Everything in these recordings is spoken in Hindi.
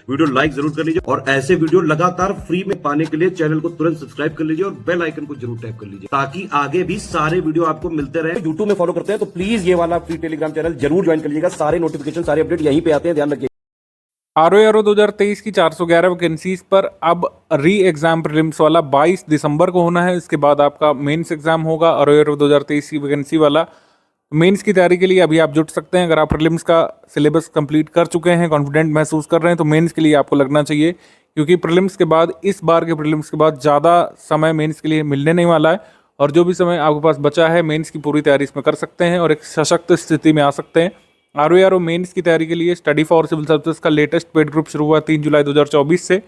वीडियो लाइक जरूर कर लीजिए और ऐसे वीडियो लगातार फ्री में पाने के लिए चैनल को तुरंत सब्सक्राइब कर लीजिए और बेल आइकन को जरूर टैप कर लीजिए ताकि आगे भी सारे वीडियो आपको मिलते रहे। यूट्यूब में फॉलो करते हैं तो प्लीज ये वाला फ्री टेलीग्राम चैनल जरूर ज्वाइन कर लीजिएगा। सारे नोटिफिकेशन सारे अपडेट यहीं पे आते हैं, ध्यान रखिए। आरओ 2023 की 411 वैकेंसीज पर अब री एग्जाम प्रीलिम्स वाला 22 दिसंबर को होना है। इसके बाद आपका मेंस एग्जाम होगा। आरओ 2023 की वैकेंसी वाला मेंस की तैयारी के लिए अभी आप जुट सकते हैं। अगर आप प्रीलिम्स का सिलेबस कंप्लीट कर चुके हैं, कॉन्फिडेंट महसूस कर रहे हैं, तो मेंस के लिए आपको लगना चाहिए, क्योंकि प्रीलिम्स के बाद, इस बार के प्रीलिम्स के बाद ज़्यादा समय मेंस के लिए मिलने नहीं वाला है। और जो भी समय आपके पास बचा है, मेंस की पूरी तैयारी इसमें कर सकते हैं और एक सशक्त स्थिति में आ सकते हैं। आरओ मेंस की तैयारी के लिए स्टडी फॉर सिविल सर्विसेज का लेटेस्ट पेड ग्रुप शुरू हुआ 3 जुलाई 2024 से।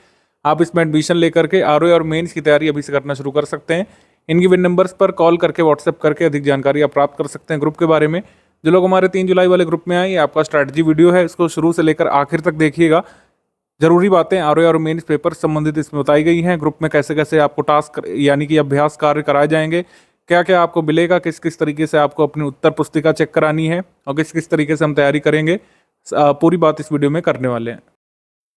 आप इसमें एडमिशन लेकर के आरओ मेंस की तैयारी अभी से करना शुरू कर सकते हैं। इनकी विन नंबर्स पर कॉल करके, व्हाट्सएप करके अधिक जानकारी आप प्राप्त कर सकते हैं ग्रुप के बारे में। जो लोग हमारे 3 जुलाई वाले ग्रुप में आए, ये आपका स्ट्रैटेजी वीडियो है, इसको शुरू से लेकर आखिर तक देखिएगा। जरूरी बातें आरओ मेंस पेपर संबंधित इसमें बताई गई हैं। ग्रुप में कैसे कैसे आपको टास्क यानी कि अभ्यास कार्य कराए जाएंगे, क्या क्या आपको मिलेगा, किस किस तरीके से आपको अपनी उत्तर पुस्तिका चेक करानी है और किस किस तरीके से हम तैयारी करेंगे, पूरी बात इस वीडियो में करने वाले हैं।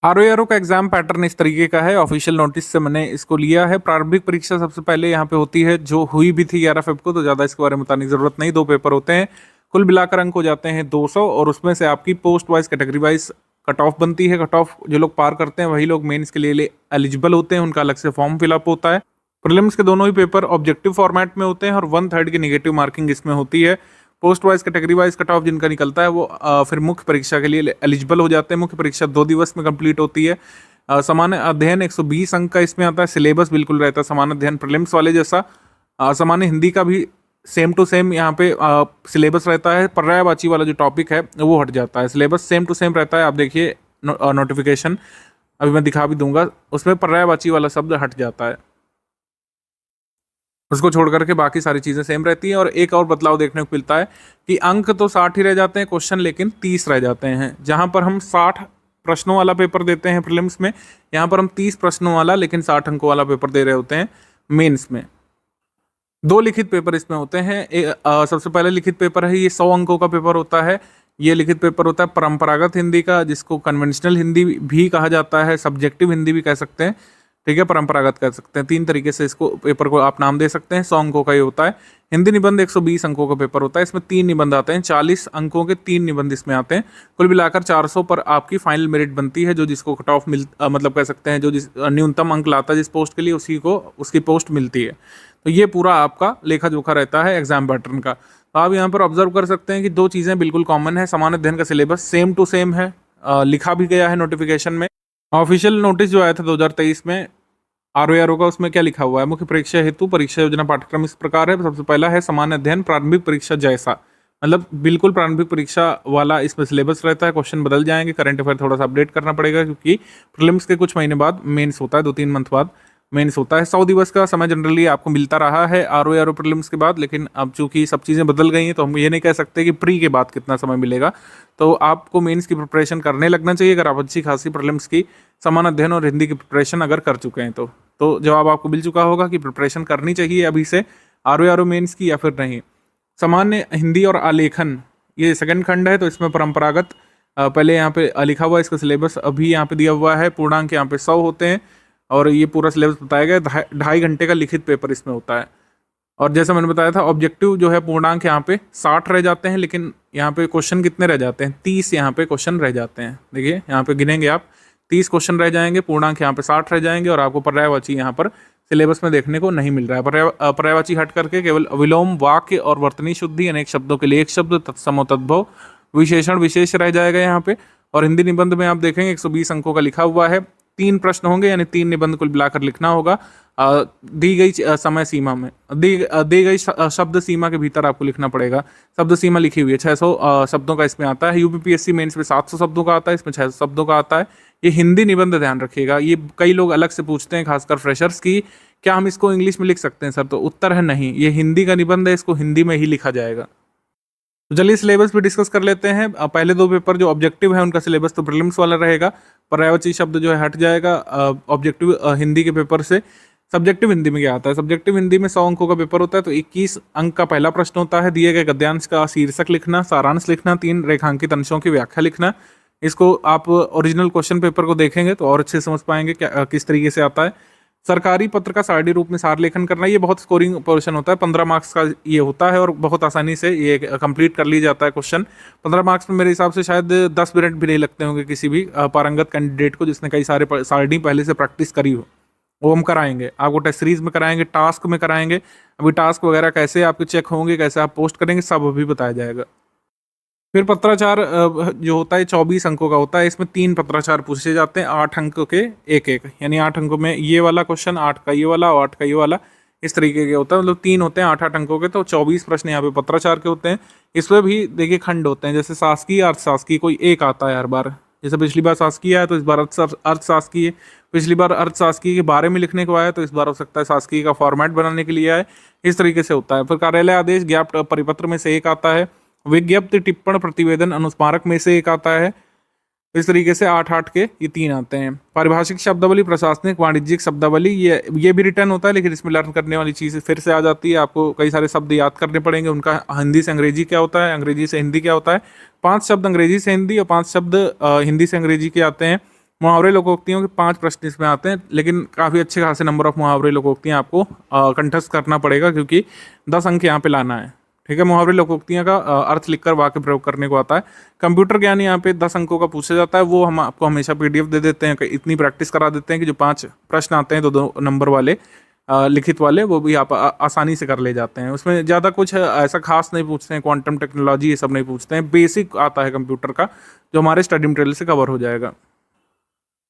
आरओ का एग्जाम पैटर्न इस तरीके का है। ऑफिशियल नोटिस से मैंने इसको लिया है। प्रारंभिक परीक्षा सबसे पहले यहाँ पे होती है, जो हुई भी थी 11 फ़रवरी को, तो ज़्यादा इसके बारे में बताने की जरूरत नहीं। 2 पेपर होते हैं, कुल मिलाकर अंक हो जाते हैं 200 और उसमें से आपकी post wise category wise cut off बनती है। कट ऑफ जो लोग पार करते हैं वही लोग मेंस के लिए एलिजिबल होते हैं, उनका अलग से फॉर्म फिलअप होता है। प्रीलिम्स के दोनों ही पेपर ऑब्जेक्टिव फॉर्मेट में होते हैं और 1/3 की नेगेटिव मार्किंग इसमें होती है। Post wise category wise cut off जिनका निकलता है वो फिर मुख्य परीक्षा के लिए एलिजिबल हो जाते हैं। मुख्य परीक्षा 2 दिवस में कंप्लीट होती है। सामान्य अध्ययन 120 अंक का इसमें आता है। सिलेबस बिल्कुल रहता है सामान्य अध्ययन प्रीलिम्स वाले जैसा। सामान्य हिंदी का भी सेम टू सेम यहाँ पे सिलेबस रहता है। पर्यायवाची वाला जो टॉपिक है वो हट जाता है। सिलेबस सेम टू सेम रहता है। आप देखिए नोटिफिकेशन अभी मैं दिखा भी दूंगा, उसमें पर्यायवाची वाला शब्द हट जाता है। उसको छोड़ करके बाकी सारी चीज़ें सेम रहती हैं। और एक और बदलाव देखने को मिलता है कि अंक तो 60 ही रह जाते हैं, क्वेश्चन लेकिन 30 रह जाते हैं। जहाँ पर हम 60 प्रश्नों वाला पेपर देते हैं प्रीलिम्स में, यहाँ पर हम 30 प्रश्नों वाला लेकिन 60 अंकों वाला पेपर दे रहे होते हैं मेंस में। 2 लिखित पेपर इसमें होते हैं। सबसे पहले लिखित पेपर है, ये 100 अंकों का पेपर होता है। ये लिखित पेपर होता है परंपरागत हिंदी का, जिसको कन्वेंशनल हिंदी भी कहा जाता है, सब्जेक्टिव हिंदी भी कह सकते हैं, ठीक है, परंपरागत कह सकते हैं। 3 तरीके से इसको पेपर को आप नाम दे सकते हैं। 100 अंकों का ये होता है। हिंदी निबंध 120 अंकों का पेपर होता है। इसमें 3 निबंध आते हैं, 40 अंकों के 3 निबंध इसमें आते हैं। कुल मिलाकर 400 पर आपकी फाइनल मेरिट बनती है। जो जिसको कट ऑफ मतलब कह सकते हैं, जो जिस न्यूनतम अंक लाता है जिस पोस्ट के लिए, उसी को उसकी पोस्ट मिलती है। तो ये पूरा आपका लेखा जोखा रहता है एग्जाम पैटर्न का। तो आप यहाँ पर ऑब्जर्व कर सकते हैं कि 2 चीज़ें बिल्कुल कॉमन है। सामान्य अध्ययन का सिलेबस सेम टू सेम है, लिखा भी गया है नोटिफिकेशन में। ऑफिशियल नोटिस जो आया था 2023 में आरओ का, उसमें क्या लिखा हुआ है? मुख्य परीक्षा हेतु परीक्षा योजना पाठ्यक्रम इस प्रकार है। सबसे पहला है सामान्य अध्ययन प्रारंभिक परीक्षा जैसा, मतलब बिल्कुल प्रारंभिक परीक्षा वाला इसमें सिलेबस रहता है। क्वेश्चन बदल जाएंगे, करंट अफेयर थोड़ा सा अपडेट करना पड़ेगा, क्योंकि प्रीलिम्स के कुछ महीने बाद मेंस होता है, 2-3 मंथ बाद मेंस होता है। 100 दिवस का समय जनरली आपको मिलता रहा है आरओ प्रीलिम्स के बाद, लेकिन अब चूंकि सब चीज़ें बदल गई हैं तो हम ये नहीं कह सकते कि प्री के बाद कितना समय मिलेगा। तो आपको मेंस की प्रिपरेशन करने लगना चाहिए अगर आप अच्छी खासी प्रीलिम्स की सामान्य अध्ययन और हिंदी की प्रिपरेशन अगर कर चुके हैं तो जवाब आपको मिल चुका होगा कि प्रिपरेशन करनी चाहिए अभी से आरओ मेंस की या फिर नहीं। सामान्य हिंदी और आलेखन ये सेकंड खंड है, तो इसमें परंपरागत पहले यहाँ पे लिखा हुआ है, इसका सिलेबस अभी यहाँ पे दिया हुआ है। पूर्णांक यहाँ पे 100 होते हैं और ये पूरा सिलेबस बताया गया। 2.5 घंटे का लिखित पेपर इसमें होता है। और जैसा मैंने बताया था, ऑब्जेक्टिव जो है पूर्णांक यहाँ पे 60 रह जाते हैं, लेकिन यहाँ पे क्वेश्चन कितने रह जाते हैं? 30 यहाँ पे क्वेश्चन रह जाते हैं। देखिए यहाँ पे गिनेंगे आप, 30 क्वेश्चन रह जाएंगे, पूर्णांक यहाँ पे 60 रह जाएंगे और आपको पर्यायवाची यहाँ पर सिलेबस में देखने को नहीं मिल रहा है। पर्यायवाची हट करके केवल विलोम, वाक्य और वर्तनी शुद्धि, अनेक शब्दों के लिए एक शब्द, तत्सम और तद्भव, विशेषण विशेष रह जाएगा यहाँ पे। और हिंदी निबंध में आप देखेंगे 120 अंकों का लिखा हुआ है। 3 प्रश्न होंगे, यानी 3 निबंध कुल मिलाकर लिखना होगा। दी गई समय सीमा में, दी गई शब्द सीमा के भीतर आपको लिखना पड़ेगा। शब्द सीमा लिखी हुई है, 600 शब्दों का इसमें आता है। यूपीपीएससी मेंस में 700 शब्दों का आता है, इसमें 600 शब्दों का आता है। ये हिंदी निबंध ध्यान रखिएगा। ये कई लोग अलग से पूछते हैं, खासकर फ्रेशर्स की, क्या हम इसको इंग्लिश में लिख सकते हैं सर? तो उत्तर है नहीं, ये हिंदी का निबंध है, इसको हिंदी में ही लिखा जाएगा। तो चलिए सिलेबस भी डिस्कस कर लेते हैं। पहले 2 पेपर जो ऑब्जेक्टिव है उनका सिलेबस तो प्रीलिम्स वाला रहेगा। पर्यायवाची शब्द जो है हट जाएगा ऑब्जेक्टिव हिंदी के पेपर से। सब्जेक्टिव हिंदी में क्या आता है? सब्जेक्टिव हिंदी में 100 अंकों का पेपर होता है, तो 21 अंक का पहला प्रश्न होता है। दिए गए गद्यांश का शीर्षक लिखना, सारांश लिखना, 3 रेखांकित अंशों की व्याख्या लिखना। इसको आप ओरिजिनल क्वेश्चन पेपर को देखेंगे तो और अच्छे से समझ पाएंगे क्या किस तरीके से आता है। सरकारी पत्र का सारणी रूप में सार लेखन करना, ये बहुत स्कोरिंग पोर्शन होता है, 15 मार्क्स का ये होता है और बहुत आसानी से ये कंप्लीट कर लिया जाता है क्वेश्चन। 15 मार्क्स में मेरे हिसाब से शायद 10 मिनट भी नहीं लगते होंगे किसी भी पारंगत कैंडिडेट को जिसने कई सारे सारणी पहले से प्रैक्टिस करी हो। वो हम कराएंगे आपको, टेस्ट सीरीज में कराएंगे, टास्क में कराएंगे। अभी टास्क वगैरह कैसे आपके चेक होंगे, कैसे आप पोस्ट करेंगे, सब अभी बताया जाएगा। फिर पत्राचार जो होता है 24 अंकों का होता है। इसमें 3 पत्राचार पूछे जाते हैं, 8 अंक के एक एक, यानी 8 अंकों में ये वाला क्वेश्चन, 8 का ये वाला और 8 का ये वाला, इस तरीके के होता है। मतलब 3 होते हैं 8-8 अंकों के, तो 24 प्रश्न यहाँ पे पत्राचार के होते हैं। इसमें भी देखिए खंड होते हैं, जैसे शासकीय, अर्थशासकीय, कोई एक आता है हर बार। जैसे पिछली बार शासकीय आया तो इस बार अर्थशासकीय, पिछली बार अर्थशासकीय के बारे में लिखने को आया तो इस बार हो सकता है शासकीय का फॉर्मेट बनाने के लिए आए। इस तरीके से होता है। फिर कार्यालय आदेश, ज्ञापन परिपत्र में से एक आता है। विज्ञप्ति, टिप्पण, प्रतिवेदन, अनुस्मारक में से एक आता है। इस तरीके से 8-8 के ये 3 आते हैं। पारिभाषिक शब्दावली, प्रशासनिक, वाणिज्यिक शब्दावली, ये भी रिटर्न होता है, लेकिन इसमें लर्न करने वाली चीज़ फिर से आ जाती है। आपको कई सारे शब्द याद करने पड़ेंगे, उनका हिंदी से अंग्रेजी क्या होता है, अंग्रेजी से हिंदी क्या होता है। 5 शब्द अंग्रेजी से हिंदी और 5 शब्द हिंदी से अंग्रेजी के आते हैं। मुहावरे लोकोक्तियों के 5 प्रश्न इसमें आते हैं, लेकिन काफ़ी अच्छे खासे नंबर ऑफ मुहावरे लोकोक्तियाँ आपको कंठस्थ करना पड़ेगा, क्योंकि 10 अंक यहाँ पे लाना है। ठीक है, मुहावरे लोकोक्तियाँ का अर्थ लिखकर वाक्य प्रयोग करने को आता है। कंप्यूटर ज्ञान यहाँ पे 10 अंकों का पूछा जाता है, वो हम आपको हमेशा PDF दे देते हैं, इतनी प्रैक्टिस करा देते हैं कि जो 5 प्रश्न आते हैं 2 नंबर वाले लिखित वाले, वो भी आप आसानी से कर ले जाते हैं। उसमें ज़्यादा कुछ ऐसा खास नहीं पूछते हैं, क्वांटम टेक्नोलॉजी ये सब नहीं पूछते हैं, बेसिक आता है कंप्यूटर का, जो हमारे स्टडी मटेरियल से कवर हो जाएगा।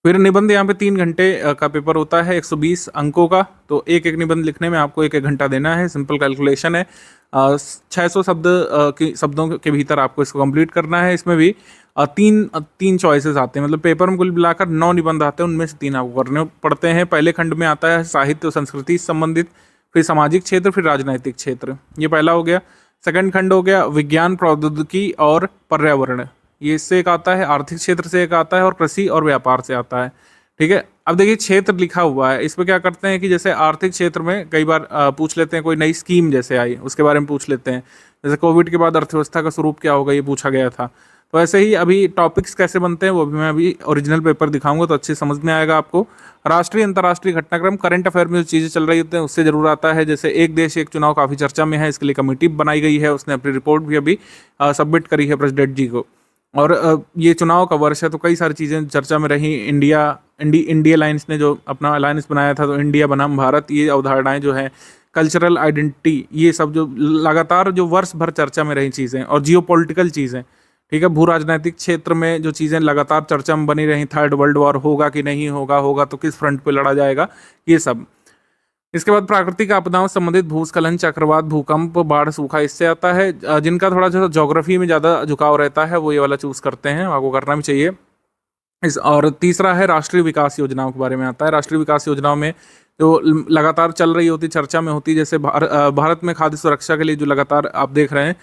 फिर निबंध यहाँ पे 3 घंटे का पेपर होता है, 120 अंकों का। तो एक एक निबंध लिखने में आपको 1-1 घंटा देना है। सिंपल कैलकुलेशन है। 600 शब्दों के भीतर आपको इसको कंप्लीट करना है। इसमें भी तीन चॉइसेस आते हैं, मतलब पेपर में कुल मिलाकर 9 निबंध आते हैं, उनमें से 3 आपको करने पड़ते हैं। पहले खंड में आता है साहित्य और संस्कृति से संबंधित, फिर सामाजिक क्षेत्र, फिर राजनैतिक क्षेत्र, ये पहला हो गया। सेकंड खंड हो गया विज्ञान, प्रौद्योगिकी और पर्यावरण, ये इससे एक आता है। आर्थिक क्षेत्र से एक आता है और कृषि और व्यापार से आता है। ठीक है, अब देखिए क्षेत्र लिखा हुआ है, इसमें क्या करते हैं कि जैसे आर्थिक क्षेत्र में कई बार पूछ लेते हैं, कोई नई स्कीम जैसे आई उसके बारे में पूछ लेते हैं। जैसे कोविड के बाद अर्थव्यवस्था का स्वरूप क्या होगा, ये पूछा गया था। तो ऐसे ही अभी टॉपिक्स कैसे बनते हैं वो भी मैं अभी ओरिजिनल पेपर दिखाऊंगा, तो अच्छे समझ में आएगा आपको। राष्ट्रीय अंतर्राष्ट्रीय घटनाक्रम, करंट अफेयर में जो चीज़ें चल रही होती हैं उससे जरूर आता है। जैसे एक देश एक चुनाव काफ़ी चर्चा में है, इसके लिए कमेटी बनाई गई है, उसने अपनी रिपोर्ट भी अभी सबमिट करी है प्रेसिडेंट जी को। और ये चुनाव का वर्ष है, तो कई सारी चीज़ें चर्चा में रही। इंडिया अलायंस ने जो अपना अलायंस बनाया था, तो इंडिया बनाम भारत, ये अवधारणाएं जो है, कल्चरल आइडेंटिटी, ये सब जो लगातार जो वर्ष भर चर्चा में रही चीज़ें, और जियोपॉलिटिकल चीज़ें। ठीक है, भू राजनीतिक क्षेत्र में जो चीज़ें लगातार चर्चा में बनी रही, 3rd वर्ल्ड वॉर होगा कि नहीं होगा, होगा तो किस फ्रंट पे लड़ा जाएगा, ये सब। इसके बाद प्राकृतिक आपदाओं से संबंधित, भूस्खलन, चक्रवात, भूकंप, बाढ़, सूखा, इससे आता है। जिनका थोड़ा सा ज्योग्राफी में ज़्यादा झुकाव रहता है वो ये वाला चूज़ करते हैं, आपको करना भी चाहिए। और तीसरा है राष्ट्रीय विकास योजनाओं के बारे में आता है। राष्ट्रीय विकास योजनाओं में जो लगातार चल रही होती, चर्चा में होती, जैसे भारत में खाद्य सुरक्षा के लिए जो लगातार आप देख रहे हैं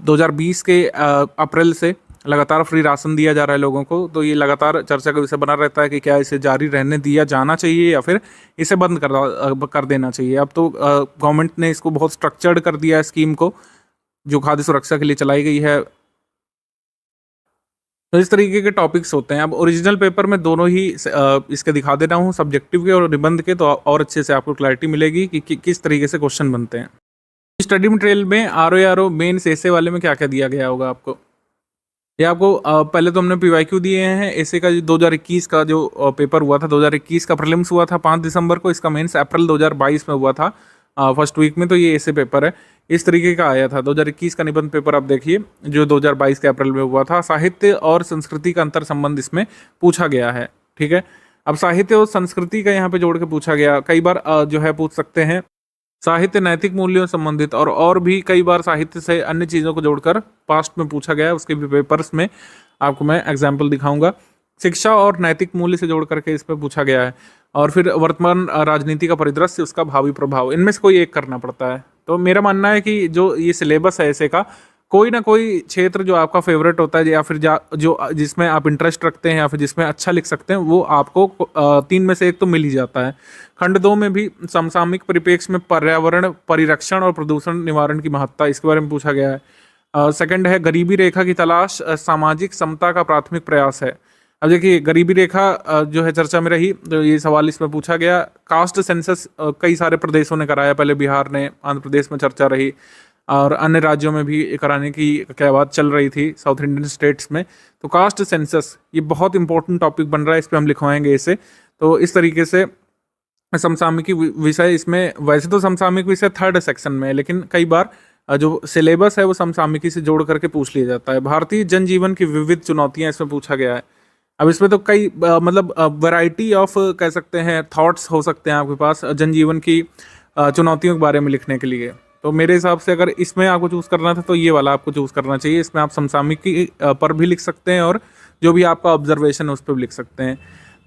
2020 के अप्रैल से लगातार फ्री राशन दिया जा रहा है लोगों को, तो ये लगातार चर्चा का विषय बना रहता है कि क्या इसे जारी रहने दिया जाना चाहिए या फिर इसे बंद कर देना चाहिए। अब तो गवर्नमेंट ने इसको बहुत स्ट्रक्चर्ड कर दिया है स्कीम को, जो खाद्य सुरक्षा के लिए चलाई गई है। तो इस तरीके के टॉपिक्स होते हैं। अब ओरिजिनल पेपर में दोनों ही इसके दिखा दे रहा हूँ, सब्जेक्टिव के और निबंध के, तो और अच्छे से आपको क्लैरिटी मिलेगी कि किस तरीके से क्वेश्चन बनते हैं। स्टडी मटेरियल में RO मेंस ऐसे वाले में क्या क्या दिया गया होगा आपको, ये आपको पहले तो हमने PYQ दिए हैं। ऐसे का जो 2021 का जो पेपर हुआ था, 2021 का प्रीलिम्स हुआ था 5 दिसंबर को, इसका मेंस अप्रैल 2022 में हुआ था फर्स्ट वीक में, तो ये ऐसे पेपर है, इस तरीके का आया था। 2021 का निबंध पेपर आप देखिए जो 2022 के अप्रैल में हुआ था। साहित्य और संस्कृति का अंतर संबंध इसमें पूछा गया है। ठीक है, अब साहित्य और संस्कृति का यहाँ पे जोड़ के पूछा गया। कई बार जो है पूछ सकते हैं साहित्य नैतिक मूल्यों से संबंधित, और भी कई बार साहित्य से अन्य चीज़ों को जोड़कर पास्ट में पूछा गया है, उसके भी पेपर्स में आपको मैं एग्जाम्पल दिखाऊंगा। शिक्षा और नैतिक मूल्य से जोड़ करके इस पर पूछा गया है। और फिर वर्तमान राजनीति का परिदृश्य, उसका भावी प्रभाव, इनमें से कोई एक करना पड़ता है। तो मेरा मानना है कि जो ये सिलेबस है ऐसे का, कोई ना कोई क्षेत्र जो आपका फेवरेट होता है या फिर जो जिसमें आप इंटरेस्ट रखते हैं या फिर जिसमें अच्छा लिख सकते हैं, वो आपको 3 में से एक तो मिल ही जाता है। खंड 2 में भी समसामयिक परिप्रेक्ष्य में पर्यावरण परिरक्षण और प्रदूषण निवारण की महत्ता, इसके बारे में पूछा गया है। सेकंड है गरीबी रेखा की तलाश सामाजिक समता का प्राथमिक प्रयास है। अब देखिए गरीबी रेखा जो है चर्चा में रही, तो ये सवाल इसमें पूछा गया। कास्ट सेंसस कई सारे प्रदेशों ने कराया, पहले बिहार ने, आंध्र प्रदेश में चर्चा रही और अन्य राज्यों में भी कराने की क्या बात चल रही थी, साउथ इंडियन स्टेट्स में। तो कास्ट सेंसस ये बहुत इंपॉर्टेंट टॉपिक बन रहा है, इस पर हम लिखवाएंगे इसे। तो इस तरीके से समसामयिकी विषय इसमें, वैसे तो समसामयिक विषय थर्ड सेक्शन में है, लेकिन कई बार जो सिलेबस है वो समसामयिकी से जोड़ करके पूछ लिया जाता है। भारतीय जनजीवन की विविध चुनौतियां इसमें पूछा गया है। अब इसमें तो कई मतलब वैरायटी ऑफ कह सकते हैं थॉट्स हो सकते हैं आपके पास जनजीवन की चुनौतियों के बारे में लिखने के लिए। तो मेरे हिसाब से अगर इसमें आपको चूज़ करना था तो ये वाला आपको चूज़ करना चाहिए। इसमें आप समसामयिकी पर भी लिख सकते हैं और जो भी आपका ऑब्जर्वेशन है उस पर भी लिख सकते हैं।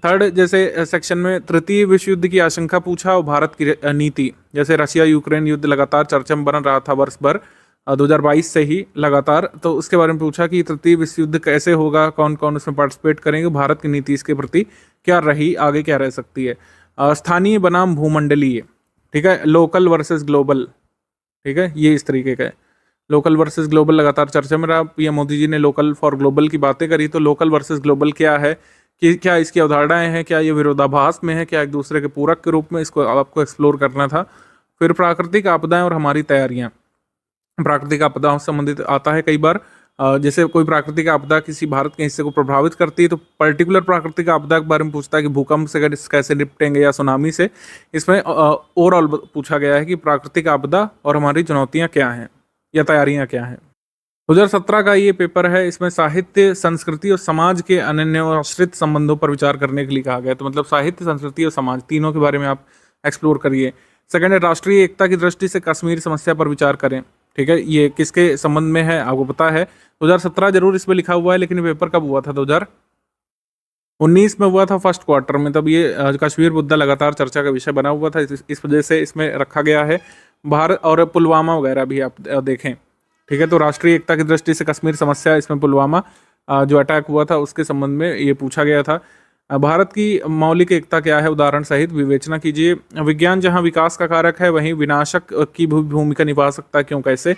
थर्ड जैसे सेक्शन में तृतीय विश्व युद्ध की आशंका पूछा और भारत की नीति, जैसे रशिया यूक्रेन युद्ध लगातार चर्चा में बन रहा था वर्ष भर 2022 से ही लगातार, तो उसके बारे में पूछा कि तृतीय विश्व युद्ध कैसे होगा, कौन कौन उसमें पार्टिसिपेट करेंगे, भारत की नीति इसके प्रति क्या रही, आगे क्या रह सकती है। स्थानीय बनाम भूमंडलीय, ठीक है, लोकल वर्सेस ग्लोबल, ठीक है, ये इस तरीके का है। लोकल वर्सेस ग्लोबल लगातार चर्चा में रहा, पीएम मोदी जी ने लोकल फॉर ग्लोबल की बातें करी। तो लोकल वर्सेस ग्लोबल क्या है, कि क्या इसकी अवधारणाएं हैं, क्या ये विरोधाभास में है, क्या एक दूसरे के पूरक के रूप में, इसको आपको एक्सप्लोर करना था। फिर प्राकृतिक आपदाएं और हमारी तैयारियां, प्राकृतिक आपदाओं से संबंधित आता है कई बार। जैसे कोई प्राकृतिक आपदा किसी भारत के हिस्से को प्रभावित करती है तो पर्टिकुलर प्राकृतिक आपदा के बारे में पूछता है कि भूकंप से कैसे निपटेंगे या सुनामी से। इसमें ओवरऑल पूछा गया है कि प्राकृतिक आपदा और हमारी चुनौतियां क्या हैं या तैयारियां क्या हैं। 2017 का ये पेपर है, इसमें साहित्य, संस्कृति और समाज के अनन्योश्रित संबंधों पर विचार करने के लिए कहा गया। तो मतलब साहित्य, संस्कृति और समाज तीनों के बारे में आप एक्सप्लोर करिए। सेकंड है राष्ट्रीय एकता की दृष्टि से कश्मीर समस्या पर विचार करें, ठीक है, ये किसके संबंध में है आपको पता है। 2017 जरूर इसमें लिखा हुआ है, लेकिन पेपर कब हुआ था, 2019 में हुआ था फर्स्ट क्वार्टर में, तब ये कश्मीर मुद्दा लगातार चर्चा का विषय बना हुआ था, इस वजह से इसमें रखा गया है। भारत और पुलवामा वगैरह भी आप देखें, ठीक है। तो राष्ट्रीय एकता की दृष्टि से कश्मीर समस्या, इसमें पुलवामा जो अटैक हुआ था उसके संबंध में ये पूछा गया था। भारत की मौलिक एकता क्या है, उदाहरण सहित विवेचना कीजिए। विज्ञान जहां विकास का कारक है वहीं विनाशक की भूमिका निभा सकता है, क्यों कैसे।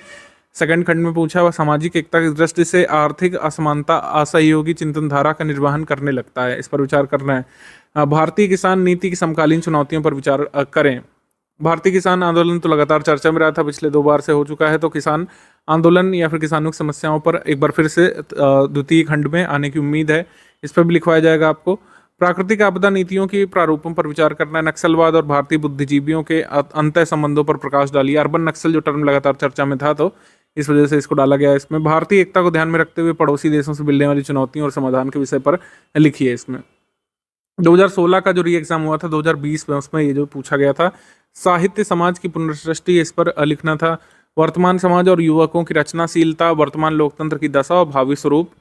सेकंड खंड में पूछा हुआ सामाजिक एकता की दृष्टि से आर्थिक असमानता असहयोगी चिंतन धारा का निर्वहन करने लगता है, इस पर विचार करना है। भारतीय किसान नीति की समकालीन चुनौतियों पर विचार करें। भारतीय किसान आंदोलन तो लगातार चर्चा में रहा था, पिछले 2 बार से हो चुका है, तो किसान आंदोलन या फिर किसानों की समस्याओं पर एक बार फिर से द्वितीय खंड में आने की उम्मीद है, इस पर भी लिखवाया जाएगा आपको। प्राकृतिक आपदा नीतियों की प्रारूपों पर विचार करना है। नक्सलवाद और भारतीय बुद्धिजीवियों के अंतः संबंधों पर प्रकाश डालिए। अर्बन नक्सल जो टर्म लगातार चर्चा में था, तो इस वजह से इसको डाला गया है इसमें। भारतीय एकता को ध्यान में रखते हुए पड़ोसी देशों से मिलने वाली चुनौतियों और समाधान के विषय पर लिखिए इसमें। 2016 का जो री एग्जाम हुआ था 2020 में, उसमें ये जो पूछा गया था साहित्य समाज की पुनर्सृष्टि, इस पर लिखना था। वर्तमान समाज और युवकों की रचनाशीलता, वर्तमान लोकतंत्र की दशा और भावी स्वरूप।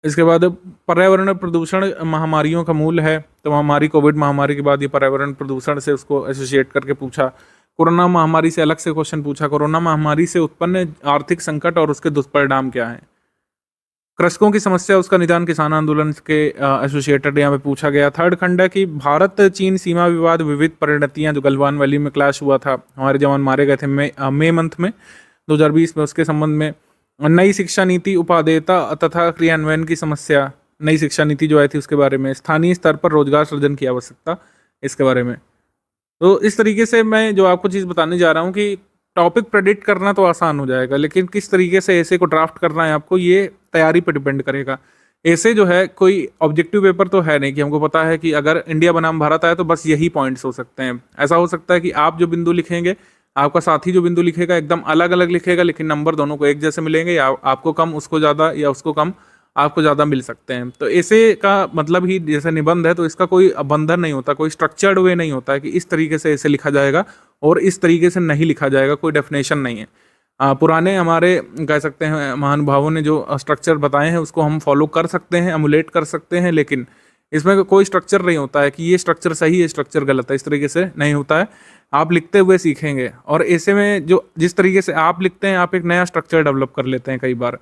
इसके बाद पर्यावरण प्रदूषण महामारियों का मूल है, तो महामारी कोविड महामारी के बाद ये पर्यावरण प्रदूषण से उसको एसोसिएट करके पूछा। कोरोना महामारी से अलग से क्वेश्चन पूछा, कोरोना महामारी से उत्पन्न आर्थिक संकट और उसके दुष्परिणाम क्या हैं। कृषकों की समस्या, उसका निदान किसान आंदोलन के एसोसिएटेड यहाँ पे पूछा गया। थर्ड खंड है कि भारत चीन सीमा विवाद विविध परिणतियां, जो गलवान वैली में क्लैश हुआ था, हमारे जवान मारे गए थे मई मंथ में 2020 में, उसके संबंध में। नई शिक्षा नीति, उपादेयता तथा क्रियान्वयन की समस्या, नई शिक्षा नीति जो आई थी उसके बारे में। स्थानीय स्तर पर रोजगार सृजन की आवश्यकता, इसके बारे में। तो इस तरीके से मैं जो आपको चीज़ बताने जा रहा हूँ कि टॉपिक प्रेडिक्ट करना तो आसान हो जाएगा, लेकिन किस तरीके से ऐसे को ड्राफ्ट करना है आपको, ये तैयारी पर डिपेंड करेगा। ऐसे जो है कोई ऑब्जेक्टिव पेपर तो है नहीं कि हमको पता है कि अगर इंडिया बनाम भारत आए तो बस यही पॉइंट्स हो सकते हैं। ऐसा हो सकता है कि आप जो बिंदु लिखेंगे, आपका साथी जो बिंदु लिखेगा एकदम अलग अलग लिखेगा, लेकिन नंबर दोनों को एक जैसे मिलेंगे, या आपको कम उसको ज़्यादा या उसको कम आपको ज़्यादा मिल सकते हैं। तो ऐसे का मतलब ही जैसे निबंध है, तो इसका कोई बंधन नहीं होता, कोई स्ट्रक्चर्ड वे नहीं होता है कि इस तरीके से ऐसे लिखा जाएगा और इस तरीके से नहीं लिखा जाएगा, कोई डेफिनेशन नहीं है। पुराने हमारे कह सकते हैं महानुभावों ने जो स्ट्रक्चर बताए हैं उसको हम फॉलो कर सकते हैं, एमुलेट कर सकते हैं, लेकिन इसमें कोई स्ट्रक्चर नहीं होता है कि ये स्ट्रक्चर सही है, स्ट्रक्चर गलत है, इस तरीके से नहीं होता है। आप लिखते हुए सीखेंगे, और ऐसे में जो जिस तरीके से आप लिखते हैं, आप एक नया स्ट्रक्चर डेवलप कर लेते हैं कई बार।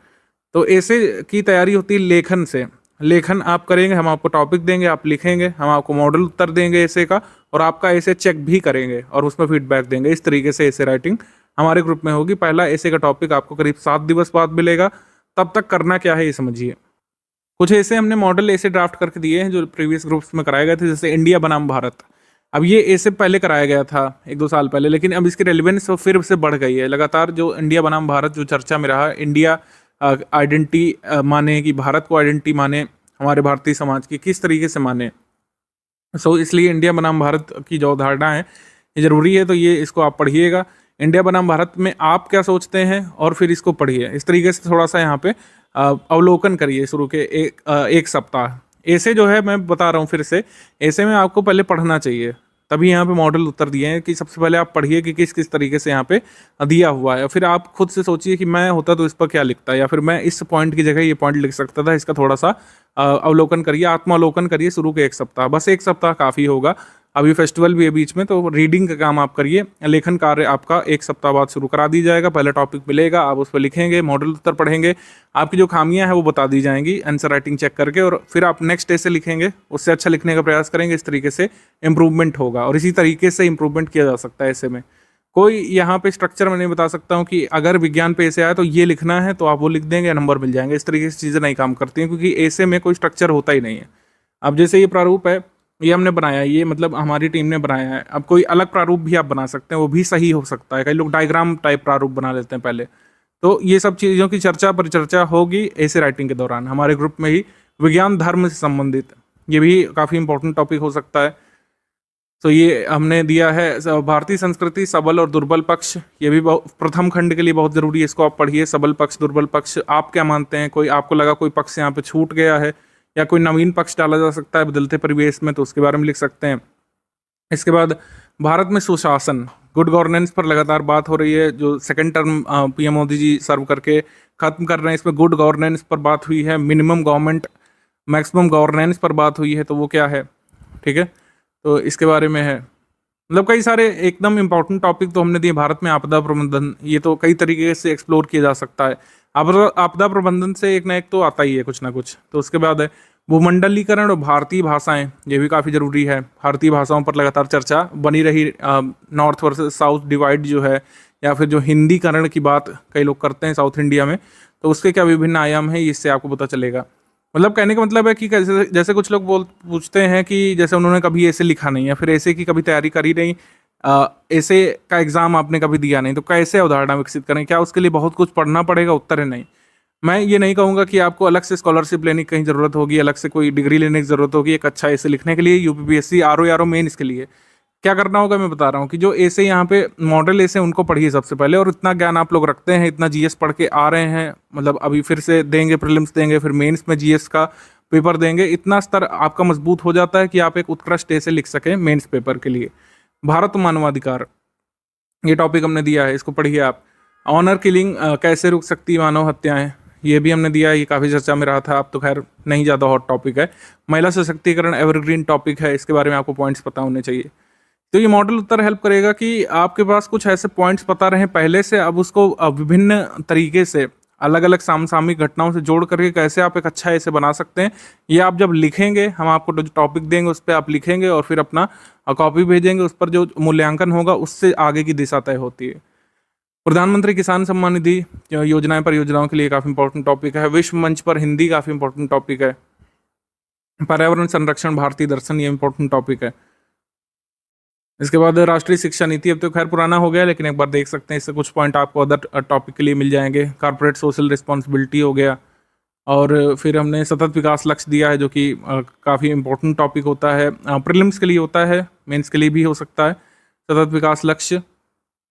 तो ऐसे की तैयारी होती है लेखन से। लेखन आप करेंगे, हम आपको टॉपिक देंगे, आप लिखेंगे, हम आपको मॉडल उत्तर देंगे ऐसे का, और आपका ऐसे चेक भी करेंगे और उसमें फीडबैक देंगे। इस तरीके से ऐसे राइटिंग हमारे ग्रुप में होगी। पहला ऐसे का टॉपिक आपको करीब 7 दिवस बाद मिलेगा। तब तक करना क्या है ये समझिए। कुछ ऐसे हमने मॉडल ऐसे ड्राफ्ट करके दिए हैं जो प्रीवियस ग्रुप्स में कराए गए थे, जैसे इंडिया बनाम भारत। अब ये ऐसे पहले कराया गया था 1-2 साल पहले, लेकिन अब इसकी रेलिवेंस फिर से बढ़ गई है लगातार। जो इंडिया बनाम भारत जो चर्चा में रहा, इंडिया आइडेंटिटी माने कि भारत को आइडेंटिटी माने, हमारे भारतीय समाज की किस तरीके से माने। इसलिए इंडिया बनाम भारत की जो अवधारणा है ये ज़रूरी है, तो ये इसको आप पढ़िएगा। इंडिया बनाम भारत में आप क्या सोचते हैं और फिर इसको पढ़िए। इस तरीके से थोड़ा सा यहाँ पे अवलोकन करिए शुरू के एक सप्ताह। ऐसे जो है मैं बता रहा हूँ फिर से, ऐसे में आपको पहले पढ़ना चाहिए, तभी यहाँ पे मॉडल उत्तर दिए हैं कि सबसे पहले आप पढ़िए कि किस किस तरीके से यहाँ पे दिया हुआ है। फिर आप खुद से सोचिए कि मैं होता तो इस पर क्या लिखता, या फिर मैं इस पॉइंट की जगह ये पॉइंट लिख सकता था। इसका थोड़ा सा अवलोकन करिए, आत्मावलोकन करिए शुरू के 1 सप्ताह। बस 1 सप्ताह काफ़ी होगा। अभी फेस्टिवल भी है बीच में, तो रीडिंग का काम आप करिए। लेखन कार्य आपका 1 सप्ताह बाद शुरू करा दी जाएगा। पहले टॉपिक मिलेगा, आप उस पर लिखेंगे, मॉडल उत्तर पढ़ेंगे, आपकी जो खामियां हैं वो बता दी जाएंगी आंसर राइटिंग चेक करके, और फिर आप नेक्स्ट डे से लिखेंगे, उससे अच्छा लिखने का प्रयास करेंगे। इस तरीके से इंप्रूवमेंट होगा, और इसी तरीके से इंप्रूवमेंट किया जा सकता है। ऐसे में कोई यहाँ पे स्ट्रक्चर मैं नहीं बता सकता हूँ कि अगर विज्ञान पे ऐसे आया तो ये लिखना है, तो आप वो लिख देंगे, नंबर मिल जाएंगे। इस तरीके से चीज़ें नहीं काम करती हैं, क्योंकि ऐसे में कोई स्ट्रक्चर होता ही नहीं है। अब जैसे ये प्रारूप है, ये हमने बनाया, ये मतलब हमारी टीम ने बनाया है। अब कोई अलग प्रारूप भी आप बना सकते हैं, वो भी सही हो सकता है। कई लोग डायग्राम टाइप प्रारूप बना लेते हैं पहले। तो ये सब चीज़ों की परिचर्चा होगी ऐसे राइटिंग के दौरान हमारे ग्रुप में ही। विज्ञान धर्म से संबंधित ये भी काफ़ी इंपॉर्टेंट टॉपिक हो सकता है। तो ये हमने दिया है भारतीय संस्कृति सबल और दुर्बल पक्ष। ये भी प्रथम खंड के लिए बहुत ज़रूरी है, इसको आप पढ़िए। सबल पक्ष, दुर्बल पक्ष, आप क्या मानते हैं? कोई आपको लगा कोई पक्ष यहाँ पे छूट गया है, या कोई नवीन पक्ष डाला जा सकता है बदलते परिवेश में, तो उसके बारे में लिख सकते हैं। इसके बाद भारत में सुशासन, गुड गवर्नेंस पर लगातार बात हो रही है। जो second term PM Modi ji सर्व करके खत्म कर रहे हैं, इसमें गुड गवर्नेंस पर बात हुई है। मिनिमम गवर्नमेंट, मैक्सिमम गवर्नेंस पर बात हुई है, तो वो क्या है, ठीक है, तो इसके बारे में है। मतलब कई सारे एकदम इम्पोर्टेंट टॉपिक तो हमने दिए। भारत में आपदा प्रबंधन, ये तो कई तरीके से एक्सप्लोर किया जा सकता है। आपदा प्रबंधन से एक ना एक तो आता ही है कुछ ना कुछ। तो उसके बाद है भूमंडलीकरण और भारतीय भाषाएं, ये भी काफ़ी ज़रूरी है। भारतीय भाषाओं पर लगातार चर्चा बनी रही। नॉर्थ वर्सेस साउथ डिवाइड जो है, या फिर जो हिंदीकरण की बात कई लोग करते हैं साउथ इंडिया में, तो उसके क्या विभिन्न आयाम हैं, इससे आपको पता चलेगा। मतलब कहने का मतलब है कि कैसे, जैसे कुछ लोग पूछते हैं कि जैसे उन्होंने कभी ऐसे लिखा नहीं, या फिर ऐसे की कभी तैयारी करी नहीं, ऐसे का एग्ज़ाम आपने कभी दिया नहीं, तो कैसे अवधारणा विकसित करें? क्या उसके लिए बहुत कुछ पढ़ना पड़ेगा? उत्तर है नहीं। मैं ये नहीं कहूँगा कि आपको अलग से स्कॉलरशिप लेने की कहीं ज़रूरत होगी, अलग से कोई डिग्री लेने की ज़रूरत होगी एक अच्छा ऐसे लिखने के लिए। यूपीपीएससी आरओ मेन, इसके लिए क्या करना होगा मैं बता रहा हूँ कि जो ऐसे यहाँ पे मॉडल ऐसे उनको पढ़िए सबसे पहले। और इतना ज्ञान आप लोग रखते हैं, इतना जीएस पढ़ के आ रहे हैं, मतलब अभी फिर से देंगे, प्रीलिम्स देंगे, फिर मेंस में जीएस का पेपर देंगे, इतना स्तर आपका मजबूत हो जाता है कि आप एक उत्कृष्ट ऐसे लिख सकें मेंस पेपर के लिए। भारत मानवाधिकार, ये टॉपिक हमने दिया है, इसको पढ़िए आप। ऑनर किलिंग, कैसे रुक सकती मानव हत्याएं, ये भी हमने दिया है, ये काफ़ी चर्चा में रहा था। अब तो खैर नहीं ज़्यादा हॉट टॉपिक है। महिला सशक्तिकरण एवरग्रीन टॉपिक है, इसके बारे में आपको पॉइंट्स पता होने चाहिए। तो ये मॉडल उत्तर हेल्प करेगा कि आपके पास कुछ ऐसे पॉइंट्स पता रहे पहले से, अब उसको विभिन्न तरीके से अलग अलग समसामयिक घटनाओं से जोड़ करके कैसे आप एक अच्छा ऐसे बना सकते हैं। ये आप जब लिखेंगे, हम आपको जो टॉपिक देंगे उस पर आप लिखेंगे, और फिर अपना कॉपी भेजेंगे, उस पर जो मूल्यांकन होगा उससे आगे की दिशा तय होती है। प्रधानमंत्री किसान सम्मान निधि योजनाएं, परियोजनाओं के लिए काफ़ी इंपॉर्टेंट टॉपिक है। विश्व मंच पर हिंदी काफ़ी इंपॉर्टेंट टॉपिक है। पर्यावरण संरक्षण, भारतीय दर्शन, ये इंपॉर्टेंट टॉपिक है। इसके बाद राष्ट्रीय शिक्षा नीति, अब तो खैर पुराना हो गया, लेकिन एक बार देख सकते हैं, इससे कुछ पॉइंट आपको अदर टॉपिक के लिए मिल जाएंगे। कॉर्पोरेट सोशल रिस्पॉन्सिबिलिटी हो गया, और फिर हमने सतत विकास लक्ष्य दिया है, जो कि काफ़ी इंपॉर्टेंट टॉपिक होता है। प्रीलिम्स के लिए होता है, मेंस के लिए भी हो सकता है सतत विकास लक्ष्य।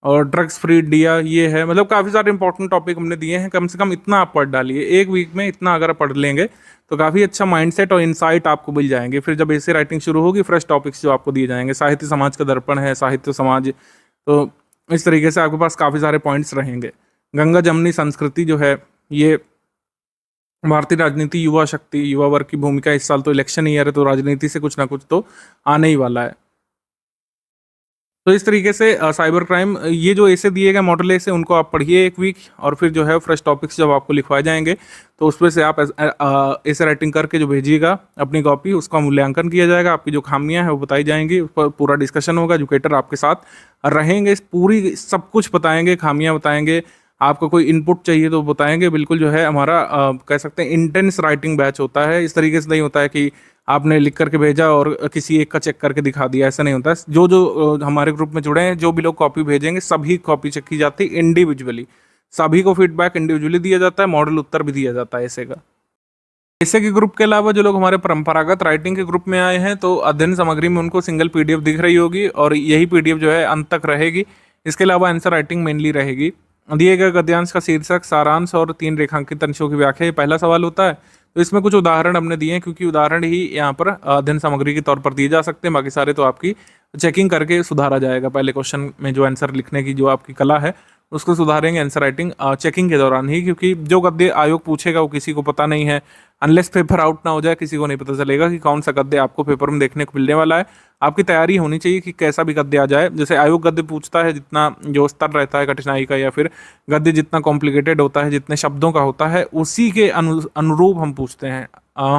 और ड्रग्स फ्री इंडिया, ये है। मतलब काफ़ी सारे इंपॉर्टेंट टॉपिक हमने दिए हैं। कम से कम इतना आप पढ़ डालिए, एक वीक में इतना अगर आप पढ़ लेंगे तो काफ़ी अच्छा माइंडसेट और इंसाइट आपको मिल जाएंगे। फिर जब ऐसे राइटिंग शुरू होगी, फ्रेश टॉपिक्स जो आपको दिए जाएंगे, साहित्य समाज का दर्पण है, साहित्य समाज, तो इस तरीके से आपके पास काफ़ी सारे पॉइंट्स रहेंगे। गंगा जमनी संस्कृति जो है, ये भारतीय राजनीति, युवा शक्ति, युवा वर्ग की भूमिका। इस साल तो इलेक्शन ईयर है, तो राजनीति से कुछ ना कुछ तो आने ही वाला है। तो इस तरीके से साइबर क्राइम ये जो ऐसे दिए गए मॉडल ऐसे उनको आप पढ़िए एक वीक, और फिर जो है फ्रेश टॉपिक्स जब आपको लिखवाए जाएंगे तो उसमें से आप ऐसे राइटिंग करके जो भेजिएगा अपनी कॉपी, उसका मूल्यांकन किया जाएगा, आपकी जो खामियां हैं वो बताई जाएंगी, उस पर पूरा डिस्कशन होगा, एजुकेटर आपके साथ रहेंगे, इस पूरी सब कुछ बताएंगे, खामियां बताएंगे, आपको कोई इनपुट चाहिए तो बताएंगे। बिल्कुल जो है हमारा कह सकते हैं इंटेंस राइटिंग बैच होता है। इस तरीके से नहीं होता है कि आपने लिख करके भेजा और किसी एक का चेक करके दिखा दिया, ऐसा नहीं होता है। जो जो हमारे ग्रुप में जुड़े हैं, जो भी लोग कॉपी भेजेंगे, सभी कॉपी चेक की जाती है इंडिविजुअली, सभी को फीडबैक इंडिविजुअली दिया जाता है, मॉडल उत्तर भी दिया जाता है ऐसे का। ऐसे के ग्रुप के अलावा जो लोग हमारे परंपरागत राइटिंग के ग्रुप में आए हैं तो अध्ययन सामग्री में उनको सिंगल पीडीएफ दिख रही होगी और यही पीडीएफ जो है अंत तक रहेगी। इसके अलावा आंसर राइटिंग मेनली रहेगी। दिए गए गद्यांश का शीर्षक, सारांश और 3 रेखांकित अंशों की व्याख्या, ये पहला सवाल होता है। तो इसमें कुछ उदाहरण हमने दिए हैं क्योंकि उदाहरण ही यहाँ पर अध्ययन सामग्री के तौर पर दिए जा सकते हैं, बाकी सारे तो आपकी चेकिंग करके सुधारा जाएगा। पहले क्वेश्चन में जो आंसर लिखने की जो आपकी कला है उसको सुधारेंगे आंसर राइटिंग चेकिंग के दौरान ही, क्योंकि जो गद्य आयोग पूछेगा वो किसी को पता नहीं है। अनलेस पेपर आउट ना हो जाए किसी को नहीं पता चलेगा कि कौन सा गद्य आपको पेपर में देखने को मिलने वाला है। आपकी तैयारी होनी चाहिए कि कैसा भी गद्य आ जाए। जैसे आयोग गद्य पूछता है, जितना जो स्तर रहता है कठिनाई का, या फिर गद्य जितना कॉम्प्लिकेटेड होता है, जितने शब्दों का होता है, उसी के अनुरूप हम पूछते हैं।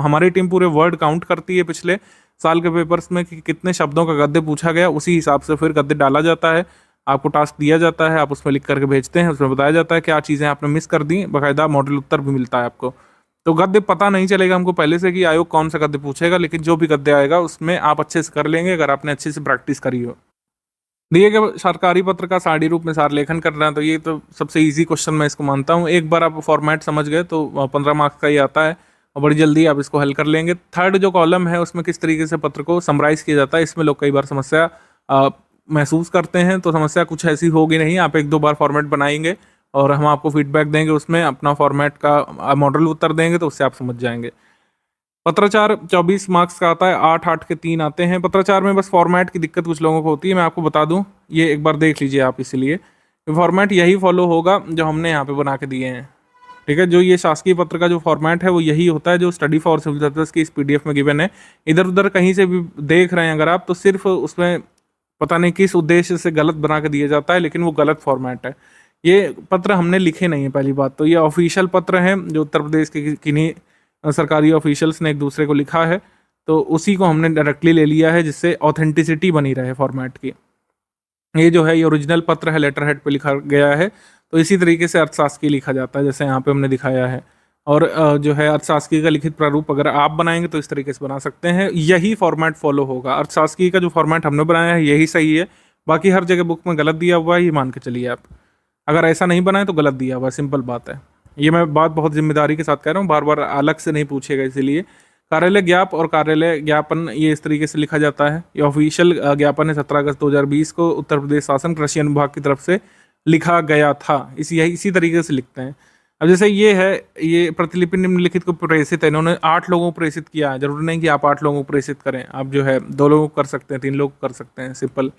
हमारी टीम पूरे वर्ड काउंट करती है पिछले साल के पेपर्स में कि कितने शब्दों का गद्य पूछा गया, उसी हिसाब से फिर गद्य डाला जाता है। आपको टास्क दिया जाता है, आप उसमें लिख करके भेजते हैं, उसमें बताया जाता है क्या चीज़ें आपने मिस कर दी, बाकायदा मॉडल उत्तर भी मिलता है आपको। तो गद्य पता नहीं चलेगा हमको पहले से कि आयोग कौन सा गद्य पूछेगा, लेकिन जो भी गद्य आएगा उसमें आप अच्छे से कर लेंगे अगर आपने अच्छे से प्रैक्टिस करी हो। दिए गए सरकारी पत्र का साड़ी रूप में सार लेखन करना है, तो ये तो सबसे इजी क्वेश्चन मैं इसको मानता हूँ। एक बार आप फॉर्मेट समझ गए तो 15 मार्क्स का ही आता है और बड़ी जल्दी आप इसको हल कर लेंगे। थर्ड जो कॉलम है उसमें किस तरीके से पत्र को समराइज किया जाता है, इसमें लोग कई बार समस्या महसूस करते हैं। तो समस्या कुछ ऐसी होगी नहीं, आप 1-2 बार फॉर्मेट बनाएंगे और हम आपको फीडबैक देंगे, उसमें अपना फॉर्मेट का मॉडल उत्तर देंगे तो उससे आप समझ जाएंगे। पत्राचार 24 मार्क्स का आता है, 8-8 के 3 आते हैं। पत्राचार में बस फॉर्मेट की दिक्कत कुछ लोगों को होती है, मैं आपको बता दूं, ये एक बार देख लीजिए आप। इसलिए फॉर्मेट यही फॉलो होगा जो हमने यहाँ पे बना के दिए हैं, ठीक है। जो ये शासकीय पत्र का जो फॉर्मेट है वो यही होता है जो स्टडी फॉर सिविल सर्विस की इस पीडीएफ में गिवन है। इधर उधर कहीं से भी देख रहे हैं अगर आप, तो सिर्फ उसमें पता नहीं किस उद्देश्य से गलत बना के दिया जाता है, लेकिन वो गलत फॉर्मेट है। ये पत्र हमने लिखे नहीं है, पहली बात तो। ये ऑफिशियल पत्र हैं जो उत्तर प्रदेश के किन्हीं सरकारी ऑफिशियल्स ने एक दूसरे को लिखा है, तो उसी को हमने डायरेक्टली ले लिया है जिससे ऑथेंटिसिटी बनी रहे फॉर्मेट की। ये जो है ये ओरिजिनल पत्र है, लेटर हेड पे लिखा गया है, तो इसी तरीके से अर्थशास्त्री लिखा जाता है जैसे यहाँ पे हमने दिखाया है। और जो है अर्थशास्त्री का लिखित प्रारूप अगर आप बनाएंगे तो इस तरीके से बना सकते हैं, यही फॉर्मेट फॉलो होगा। अर्थशास्त्री का जो फॉर्मेट हमने बनाया है यही सही है, बाकी हर जगह बुक में गलत दिया हुआ है, ये मान के चलिए आप। अगर ऐसा नहीं बनाए तो गलत दिया हुआ है, सिंपल बात है। ये मैं बात बहुत जिम्मेदारी के साथ कह रहा हूँ, बार बार अलग से नहीं पूछेगा। इसीलिए कार्यालय ज्ञाप और कार्यालय ज्ञापन ये इस तरीके से लिखा जाता है। ये ऑफिशियल ज्ञापन है 17 अगस्त 2020 को उत्तर प्रदेश शासन कृषि अनुभाग की तरफ से लिखा गया था। इसी तरीके से लिखते हैं। अब जैसे ये है, ये प्रतिलिपि निम्नलिखित को प्रेषित है, इन्होंने 8 लोगों को प्रेषित किया है। जरूरी नहीं कि आप 8 लोगों को प्रेषित करें, आप जो है 2 लोगों को कर सकते हैं, 3 लोग कर सकते हैं, सिंपल।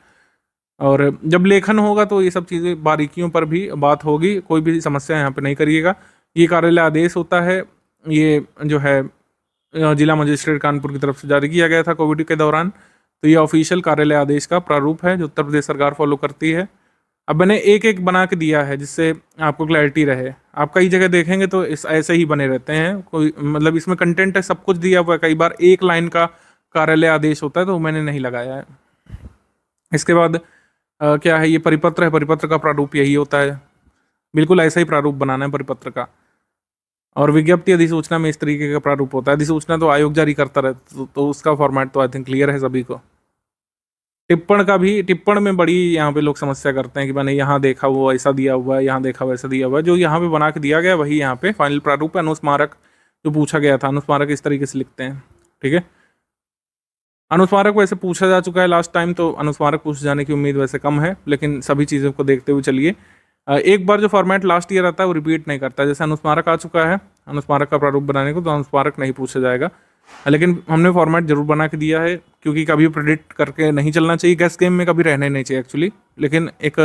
और जब लेखन होगा तो ये सब चीज़ें बारीकियों पर भी बात होगी, कोई भी समस्या यहाँ पे नहीं करिएगा। ये कार्यालय आदेश होता है, ये जो है जिला मजिस्ट्रेट कानपुर की तरफ से जारी किया गया था कोविड के दौरान। तो ये ऑफिशियल कार्यालय आदेश का प्रारूप है जो उत्तर प्रदेश सरकार फॉलो करती है। अब मैंने एक एक बना के दिया है जिससे आपको क्लैरिटी रहे। आप कई जगह देखेंगे तो इस ऐसे ही बने रहते हैं, कोई मतलब इसमें कंटेंट है, सब कुछ दिया हुआ है। कई बार एक लाइन का कार्यालय आदेश होता है तो मैंने नहीं लगाया है। इसके बाद क्या है, ये परिपत्र है, परिपत्र का प्रारूप यही होता है, बिल्कुल ऐसा ही प्रारूप बनाना है परिपत्र का। और विज्ञप्ति अधिसूचना में इस तरीके का प्रारूप होता है। अधिसूचना तो आयोग जारी करता रहता तो उसका फॉर्मेट तो आई थिंक क्लियर है सभी को। टिप्पण का भी, टिप्पण में बड़ी यहाँ पे लोग समस्या करते हैं कि मैंने यहाँ देखा वो ऐसा दिया हुआ है, यहाँ देखा वैसा दिया हुआ है। जो यहाँ पे बना के दिया गया वही यहाँ पे फाइनल प्रारूप है। अनुस्मारक जो पूछा गया था, अनुस्मारक इस तरीके से लिखते हैं, ठीक है। अनुस्मारक वैसे पूछा जा चुका है लास्ट टाइम, तो अनुस्मारक पूछे जाने की उम्मीद वैसे कम है, लेकिन सभी चीज़ों को देखते हुए चलिए। एक बार जो फॉर्मेट लास्ट ईयर आता है वो रिपीट नहीं करता। जैसे अनुस्मारक आ चुका है, अनुस्मारक का प्रारूप बनाने को, तो अनुस्मारक नहीं पूछा जाएगा, लेकिन हमने फॉर्मेट जरूर बना के दिया है क्योंकि कभी प्रेडिक्ट करके नहीं चलना चाहिए। गैस गेम में कभी रहना ही नहीं चाहिए एक्चुअली, लेकिन एक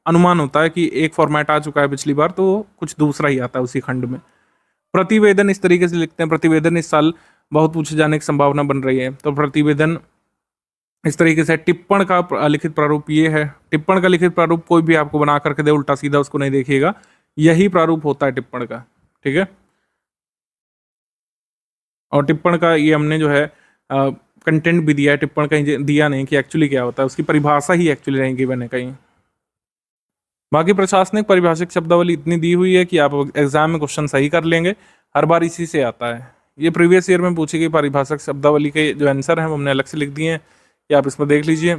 अनुमान होता है कि एक फॉर्मेट आ चुका है पिछली बार तो कुछ दूसरा ही आता है उसी खंड में। प्रतिवेदन इस तरीके से लिखते हैं। प्रतिवेदन इस साल बहुत पूछे जाने की संभावना बन रही है, तो प्रतिवेदन इस तरीके से टिप्पण का लिखित प्रारूप ये है। टिप्पण का लिखित प्रारूप कोई भी आपको बना करके दे उल्टा सीधा, उसको नहीं देखिएगा, यही प्रारूप होता है टिप्पण का, ठीक है। और टिप्पण का ये हमने जो है कंटेंट भी दिया है, टिप्पण कहीं दिया नहीं कि एक्चुअली क्या होता है, उसकी परिभाषा ही एक्चुअली नहीं गिवन है कहीं। बाकी प्रशासनिक परिभाषिक शब्दावली इतनी दी हुई है कि आप एग्जाम में क्वेश्चन सही कर लेंगे, हर बार इसी से आता है। ये प्रीवियस ईयर में पूछी गई परिभाषिक शब्दावली के जो आंसर हैं वो हमने अलग से लिख दिए हैं, कि आप इसमें देख लीजिए।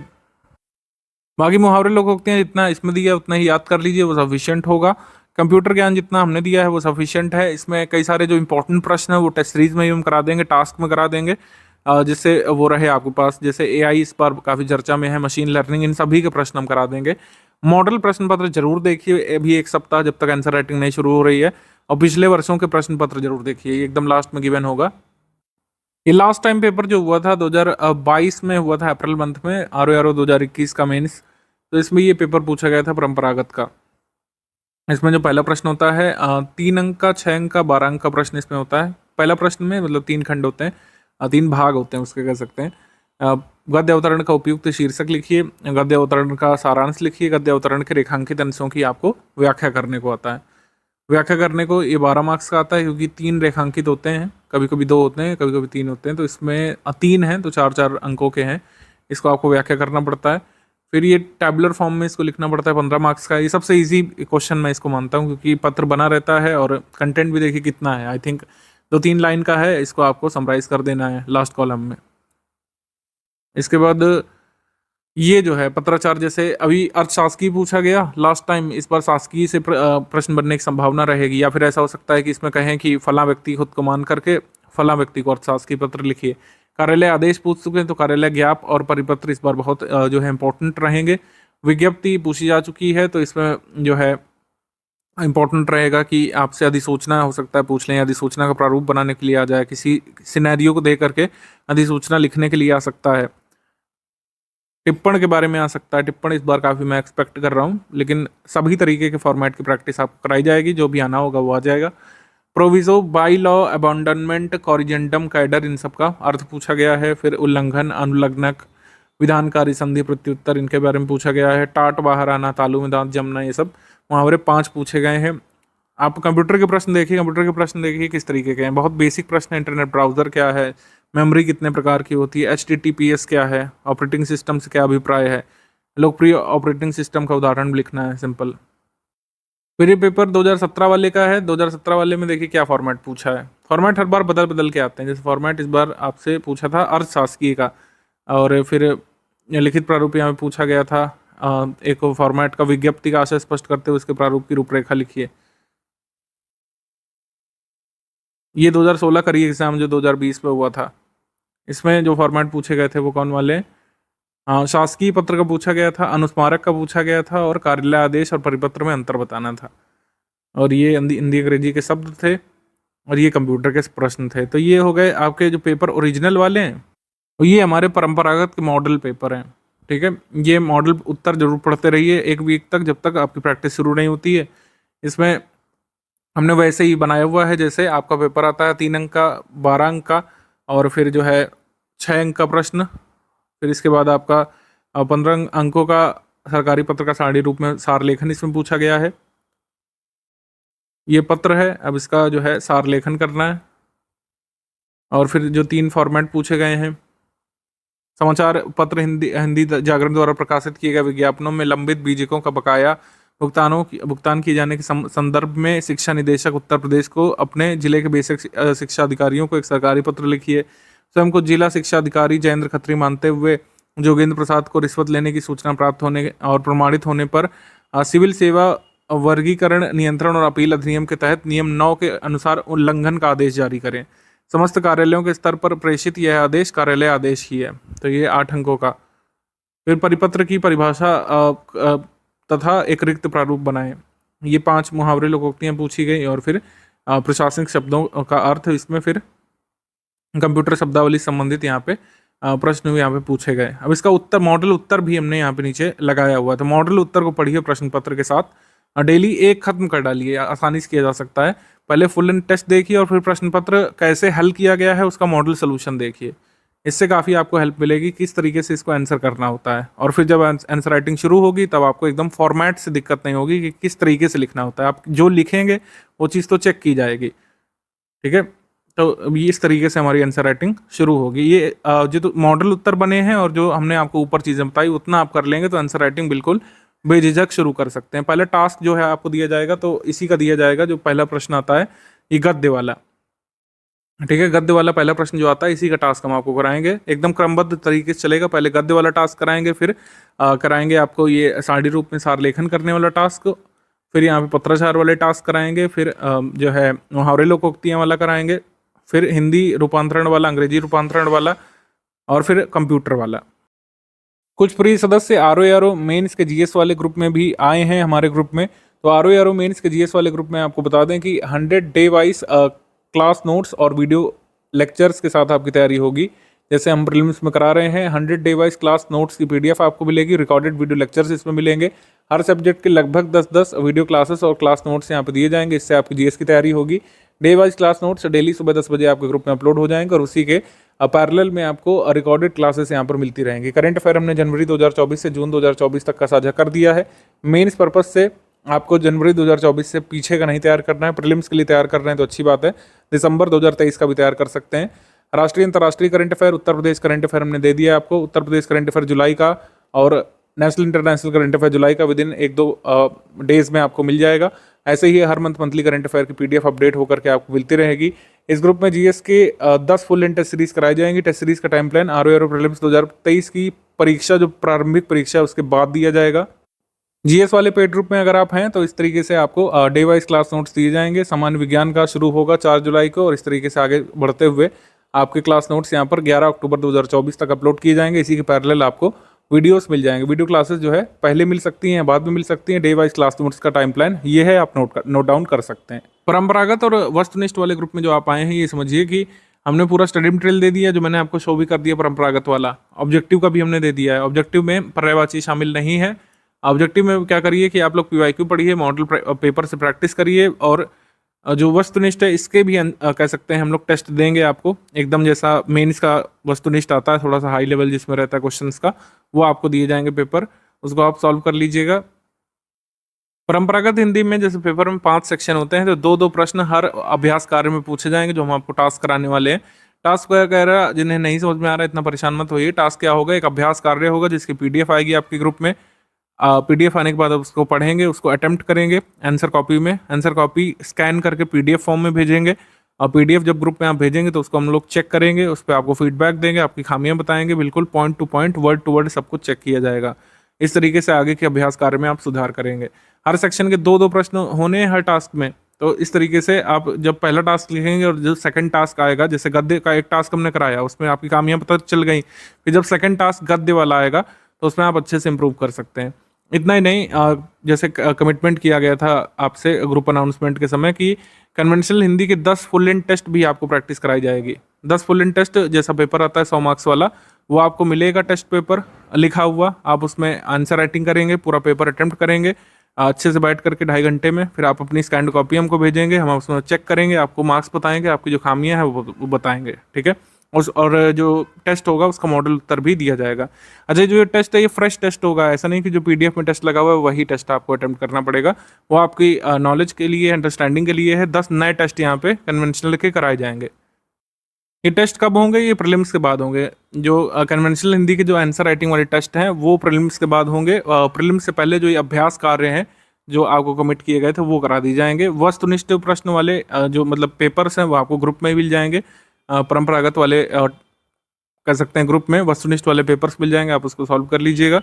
बाकी मुहावरे लोकोक्ति हैं जितना इसमें दिया है उतना ही याद कर लीजिए, वो सफिशिएंट होगा। कंप्यूटर ज्ञान जितना हमने दिया है वो सफिशिएंट है। इसमें कई सारे जो इंपॉर्टेंट प्रश्न है वो टेस्ट सीरीज में ही हम करा देंगे, टास्क में करा देंगे, जिससे वो रहे आपके पास। जैसे एआई इस बार काफ़ी चर्चा में है, मशीन लर्निंग, इन सभी के प्रश्न हम करा देंगे। मॉडल प्रश्न पत्र जरूर देखिए, अभी एक सप्ताह जब तक आंसर राइटिंग नहीं शुरू हो रही है, और पिछले वर्षों के प्रश्न पत्र जरूर देखिए, ये एकदम लास्ट में गिवन होगा। ये लास्ट टाइम पेपर जो हुआ था 2022 में हुआ था, अप्रैल मंथ में, आर 2021 का मेंस, तो इसमें ये पेपर पूछा गया था परंपरागत का। इसमें जो पहला प्रश्न होता है 3 अंक का, 6 अंक का, 12 अंक का प्रश्न इसमें होता है। पहला प्रश्न में मतलब 3 खंड होते हैं, 3 भाग होते हैं उसके, कह सकते हैं। गद्य अवतरण का उपयुक्त शीर्षक लिखिए, गद्य अवतरण का सारांश लिखिए, गद्य अवतरण के रेखांकित अंशों की आपको व्याख्या करने को आता है। व्याख्या करने को ये 12 मार्क्स का आता है, क्योंकि 3 रेखांकित होते हैं, कभी कभी 2 होते हैं, कभी कभी 3 होते हैं, तो इसमें 3 हैं तो 4-4 अंकों के हैं, इसको आपको व्याख्या करना पड़ता है। फिर ये टैबुलर फॉर्म में इसको लिखना पड़ता है, 15 मार्क्स का। ये सबसे इजी क्वेश्चन मैं इसको मानता हूँ, क्योंकि पत्र बना रहता है और कंटेंट भी देखिए कितना है, आई थिंक 2-3 लाइन का है, इसको आपको समराइज कर देना है लास्ट कॉलम में। इसके बाद ये जो है पत्राचार, जैसे अभी अर्थशास्त्री पूछा गया लास्ट टाइम, इस बार शासकीय से प्रश्न बनने की संभावना रहेगी, या फिर ऐसा हो सकता है कि इसमें कहें कि फला व्यक्ति खुद को मान करके फला व्यक्ति को अर्थशास्त्री पत्र लिखिए। कार्यालय आदेश पूछ चुके हैं, तो कार्यालय ज्ञाप और परिपत्र इस बार बहुत जो है इंपॉर्टेंट रहेंगे। विज्ञप्ति पूछी जा चुकी है, तो इसमें जो है इंपॉर्टेंट रहेगा कि आपसे अधिसूचना हो सकता है पूछ लें, अधिसूचना का प्रारूप बनाने के लिए आ जाए, किसी सिनेरियो को दे करके अधिसूचना लिखने के लिए आ सकता है। टिप्पण के बारे में आ सकता है, टिप्पण इस बार काफ़ी मैं एक्सपेक्ट कर रहा हूँ, लेकिन सभी तरीके के फॉर्मेट की प्रैक्टिस आपको कराई जाएगी, जो भी आना होगा वो आ जाएगा। Proviso, bylaw, abandonment, corrigendum, cadre, इन सब का अर्थ पूछा गया है। फिर उल्लंघन, अनुलग्नक, विधानकारी, संधि, प्रत्युत्तर, इनके बारे में पूछा गया है। टाट बाहर आना, तालू में दांत जमना, ये सब मुहावरे 5 पूछे गए हैं। आप कंप्यूटर के प्रश्न देखिए, कंप्यूटर के प्रश्न देखिए किस तरीके के हैं, बहुत बेसिक प्रश्न है। इंटरनेट ब्राउजर क्या है, मेमोरी कितने प्रकार की होती है, HTTPS क्या है, ऑपरेटिंग सिस्टम से क्या अभिप्राय है, लोकप्रिय ऑपरेटिंग सिस्टम का उदाहरण भी लिखना है, सिंपल। फिर ये पेपर 2017 वाले का है। 2017 वाले में देखिए क्या फॉर्मेट पूछा है। फॉर्मेट हर बार बदल बदल के आते हैं, जैसे फॉर्मेट इस बार आपसे पूछा था अर्थशास्त्री का, और फिर लिखित प्रारूप यहाँ पे पूछा गया था। एक फॉर्मेट का विज्ञप्ति का आशय स्पष्ट करते हुए उसके प्रारूप की रूपरेखा लिखिए। ये 2016 का री एग्जाम जो 2020 में हुआ था, इसमें जो फॉर्मेट पूछे गए थे वो कौन वाले? हाँ, शासकीय पत्र का पूछा गया था, अनुस्मारक का पूछा गया था, और कार्यालय आदेश और परिपत्र में अंतर बताना था। और ये हिंदी अंग्रेजी के शब्द थे, और ये कंप्यूटर के प्रश्न थे। तो ये हो गए आपके जो पेपर ओरिजिनल वाले हैं, और ये हमारे परंपरागत के मॉडल पेपर हैं, ठीक है। ये मॉडल उत्तर जरूर पढ़ते रहिए 1 वीक तक, जब तक आपकी प्रैक्टिस शुरू नहीं होती है। इसमें हमने वैसे ही बनाया हुआ है जैसे आपका पेपर आता है 3 अंक का, 12 अंक का, और फिर जो है 6 अंक का प्रश्न, फिर इसके बाद आपका 15 अंकों का सरकारी पत्र का सारणी रूप में सार लेखन इसमें पूछा गया है। ये पत्र है, अब इसका जो है सार लेखन करना है। और फिर जो 3 फॉर्मेट पूछे गए हैं, समाचार पत्र हिंदी जागरण द्वारा प्रकाशित किए गए विज्ञापनों में लंबित बीजकों का बकाया भुगतान किए जाने के संदर्भ में शिक्षा निदेशक उत्तर प्रदेश को अपने जिले के बेसिक शिक्षा अधिकारियों को एक सरकारी पत्र लिखिए। स्वयं को जिला शिक्षा अधिकारी जयेंद्र खत्री मानते हुए जोगेंद्र प्रसाद को रिश्वत लेने की सूचना प्राप्त होने और प्रमाणित होने पर सिविल सेवा वर्गीकरण नियंत्रण और अपील अधिनियम के तहत नियम 9 के अनुसार उल्लंघन का आदेश जारी करें। समस्त कार्यालयों के स्तर पर प्रेषित यह आदेश कार्यालय आदेश ही है। तो ये 8 अंकों का। फिर परिपत्र की परिभाषा तथा एक रिक्त प्रारूप बनाएं। ये 5 मुहावरे लोकोक्तियाँ पूछी गई, और फिर प्रशासनिक शब्दों का अर्थ, इसमें फिर कंप्यूटर शब्दावली संबंधित यहाँ पे प्रश्न भी यहाँ पे पूछे गए। अब इसका उत्तर, मॉडल उत्तर भी हमने यहाँ पे नीचे लगाया हुआ है, तो मॉडल उत्तर को पढ़िए प्रश्न पत्र के साथ। डेली एक खत्म कर डालिए, आसानी से किया जा सकता है। पहले फुल एंड टेस्ट देखिए, और फिर प्रश्न पत्र कैसे हल किया गया है उसका मॉडल सोल्यूशन देखिए। इससे काफ़ी आपको हेल्प मिलेगी किस तरीके से इसको आंसर करना होता है। और फिर जब आंसर राइटिंग शुरू होगी तब आपको एकदम फॉर्मेट से दिक्कत नहीं होगी कि किस तरीके से लिखना होता है। आप जो लिखेंगे वो चीज़ तो चेक की जाएगी, ठीक है। तो अब ये इस तरीके से हमारी आंसर राइटिंग शुरू होगी। ये जो तो मॉडल उत्तर बने हैं और जो हमने आपको ऊपर चीज़ें बताई उतना आप कर लेंगे तो आंसर राइटिंग बिल्कुल बेझिझक शुरू कर सकते हैं। पहले टास्क जो है आपको दिया जाएगा तो इसी का दिया जाएगा। जो पहला प्रश्न आता है ये गद्य वाला, ठीक है। गद्य वाला पहला प्रश्न जो आता है इसी का टास्क हम आपको कराएंगे, एकदम क्रमबद्ध तरीके से चलेगा। पहले गद्य वाला टास्क कराएंगे, फिर कराएंगे आपको ये सारणी रूप में सार लेखन करने वाला टास्क, फिर यहाँ पे पत्राचार वाले टास्क कराएंगे, फिर जो है मुहावरे लोकोक्तियाँ वाला कराएंगे, फिर हिंदी रूपांतरण वाला, अंग्रेजी रूपांतरण वाला, और फिर कंप्यूटर वाला। कुछ प्रिय सदस्य आरओ मेंस के जीएस वाले ग्रुप में भी आए हैं हमारे ग्रुप में। तो आरओ मेंस के जीएस वाले ग्रुप में आपको बता दें कि 100 डे वाइज क्लास नोट्स और वीडियो लेक्चर्स के साथ आपकी तैयारी होगी। जैसे हम प्रीलिम्स में करा रहे हैं, 100 डे वाइज क्लास नोट्स की पीडीएफ आपको मिलेगी, रिकॉर्डेड वीडियो लेक्चर्स इसमें मिलेंगे। हर सब्जेक्ट के लगभग 10-10 वीडियो क्लासेस और क्लास नोट्स यहाँ पे दिए जाएंगे। इससे आपकी जीएस की तैयारी होगी। Day wise class notes daily सुबह 10 बजे आपके ग्रुप में अपलोड हो जाएंगे और उसी के पैरेलल में आपको रिकॉर्डेड क्लासेस यहाँ पर मिलती रहेंगी। करंट अफेयर हमने जनवरी 2024 से जून 2024 तक का साझा कर दिया है। मेंस पर्पस से आपको जनवरी 2024 से पीछे का नहीं तैयार करना है। प्रीलिम्स के लिए तैयार कर रहे हैं तो अच्छी बात है। दिसंबर 2023 का भी तैयार कर सकते हैं। राष्ट्रीय अंतर्राष्ट्रीय current affair, Uttar Pradesh current affair हमने दे दिया है आपको। उत्तर प्रदेश करंट अफेयर जुलाई का और नेशनल इंटरनेशनल करंट अफेयर जुलाई का विदिन 1-2 डेज में आपको मिल जाएगा। ऐसे ही हर मंथ मंथली करंट अफेयर की पीडीएफ अपडेट होकर के आपको मिलती रहेगी। इस ग्रुप में जीएस के 10 फुल एंड टेस्ट सीरीज कराई जाएंगी। टेस्ट सीरीज का टाइम प्लान आरओ प्रीलिम्स 2023 की परीक्षा, जो प्रारंभिक परीक्षा है उसके बाद दिया जाएगा। जीएस वाले पेड ग्रुप में अगर आप हैं तो इस तरीके से आपको डे वाइज क्लास नोट्स दिए जाएंगे। सामान्य विज्ञान का शुरू होगा 4 जुलाई को और इस तरीके से आगे बढ़ते हुए आपके क्लास नोट्स यहाँ पर 11 अक्टूबर 2024 तक अपलोड किए जाएंगे। इसी के पैरेलल आपको वीडियोस मिल जाएंगे। वीडियो क्लासेस जो है पहले मिल सकती हैं, बाद में मिल सकती हैं। डे वाइज क्लास नोट्स का टाइम प्लान ये है, आप नोट डाउन कर सकते हैं। परंपरागत और वस्तुनिष्ठ वाले ग्रुप में जो आप आए हैं, ये समझिए कि हमने पूरा स्टडी मटेरियल दे दिया, जो मैंने आपको शो भी कर दिया परंपरागत वाला। ऑब्जेक्टिव का भी हमने दे दिया है। ऑब्जेक्टिव में पर्यायवाची शामिल नहीं है। ऑब्जेक्टिव में क्या करिए कि आप लोग पीवाईक्यू पढ़िए, मॉडल पेपर से प्रैक्टिस करिए, और जो वस्तुनिष्ठ है इसके भी कह सकते हैं हम लोग टेस्ट देंगे आपको, एकदम जैसा मेंस का वस्तुनिष्ठ आता है, थोड़ा सा हाई लेवल जिसमें रहता है क्वेश्चंस का, वो आपको दिए जाएंगे पेपर, उसको आप सॉल्व कर लीजिएगा। परंपरागत हिंदी में जैसे पेपर में 5 सेक्शन होते हैं तो 2-2 प्रश्न हर अभ्यास कार्य में पूछे जाएंगे, जो हम आपको टास्क कराने वाले हैं। टास्क क्या कह रहा है, जिन्हें नहीं समझ में आ रहा है इतना परेशान मत होइए। टास्क क्या होगा, एक अभ्यास कार्य होगा जिसकी पीडीएफ आएगी आपके ग्रुप में। पीडीएफ आने के बाद आप उसको पढ़ेंगे, उसको अटेम्प्ट करेंगे आंसर कॉपी में। आंसर कॉपी स्कैन करके पीडीएफ फॉर्म में भेजेंगे और पीडीएफ जब ग्रुप में आप भेजेंगे तो उसको हम लोग चेक करेंगे, उस पर आपको फीडबैक देंगे, आपकी खामियां बताएंगे, बिल्कुल point to point, word to word सब कुछ चेक किया जाएगा। इस तरीके से आगे के अभ्यास कार्य में आप सुधार करेंगे। हर सेक्शन के 2-2 प्रश्न होने हैं हर टास्क में। तो इस तरीके से आप जब पहला टास्क लिखेंगे और जो सेकंड टास्क आएगा, जैसे गद्य का एक टास्क हमने कराया उसमें आपकी खामियां पता चल गई, फिर जब सेकंड टास्क गद्य वाला आएगा तो उसमें आप अच्छे से इंप्रूव कर सकते हैं। इतना ही नहीं, जैसे कमिटमेंट किया गया था आपसे ग्रुप अनाउंसमेंट के समय कि कन्वेंशनल हिंदी के 10 फुल लेंथ टेस्ट भी आपको प्रैक्टिस कराई जाएगी। 10 फुल लेंथ टेस्ट जैसा पेपर आता है 100 मार्क्स वाला, वो आपको मिलेगा टेस्ट पेपर लिखा हुआ। आप उसमें आंसर राइटिंग करेंगे, पूरा पेपर अटेम्प्ट करेंगे अच्छे से बैठ करके 2.5 घंटे में। फिर आप अपनी स्कैंड कॉपी हमको भेजेंगे, हम उसमें चेक करेंगे, आपको मार्क्स बताएंगे, आपकी जो खामियां हैं वो बताएंगे, ठीक है। और जो टेस्ट होगा उसका मॉडल उत्तर भी दिया जाएगा। अच्छा, जो ये टेस्ट है ये फ्रेश टेस्ट होगा, ऐसा नहीं कि जो पीडीएफ में टेस्ट लगा हुआ है वही टेस्ट आपको अटेम्प्ट करना पड़ेगा। वो आपकी नॉलेज के लिए, अंडरस्टैंडिंग के लिए है। 10 नए टेस्ट यहाँ पे कन्वेंशनल के कराए जाएंगे। ये टेस्ट कब होंगे, ये प्रीलिम्स के बाद होंगे। जो कन्वेंशनल हिंदी के जो आंसर राइटिंग वाले टेस्ट हैं वो प्रीलिम्स के बाद होंगे। प्रीलिम्स से पहले जो ये अभ्यास कार्य हैं जो आपको कमिट किए गए थे वो करा दी जाएंगे। वस्तुनिष्ठ प्रश्न वाले जो मतलब पेपर्स हैं वो आपको ग्रुप में मिल जाएंगे। परंपरागत वाले कह सकते हैं ग्रुप में वस्तुनिष्ठ वाले पेपर्स मिल जाएंगे, आप उसको सॉल्व कर लीजिएगा।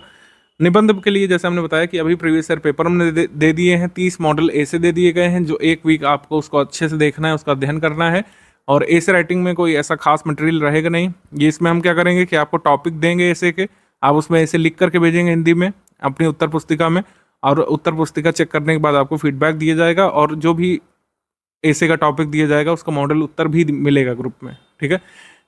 निबंध के लिए जैसे हमने बताया कि अभी प्रीवियस ईयर पेपर हमने दे दिए हैं, 30 मॉडल ए से दे दिए गए हैं, जो 1 वीक आपको उसको अच्छे से देखना है, उसका अध्ययन करना है। और ऐसे राइटिंग में कोई ऐसा खास मटेरियल रहेगा नहीं। ये इसमें हम क्या करेंगे कि आपको टॉपिक देंगे ऐसे के, आप उसमें ऐसे लिख करके भेजेंगे हिंदी में अपनी उत्तर पुस्तिका में, और उत्तर पुस्तिका चेक करने के बाद आपको फीडबैक दिया जाएगा और जो भी ऐसे का टॉपिक दिया जाएगा उसका मॉडल उत्तर भी मिलेगा ग्रुप में, ठीक है।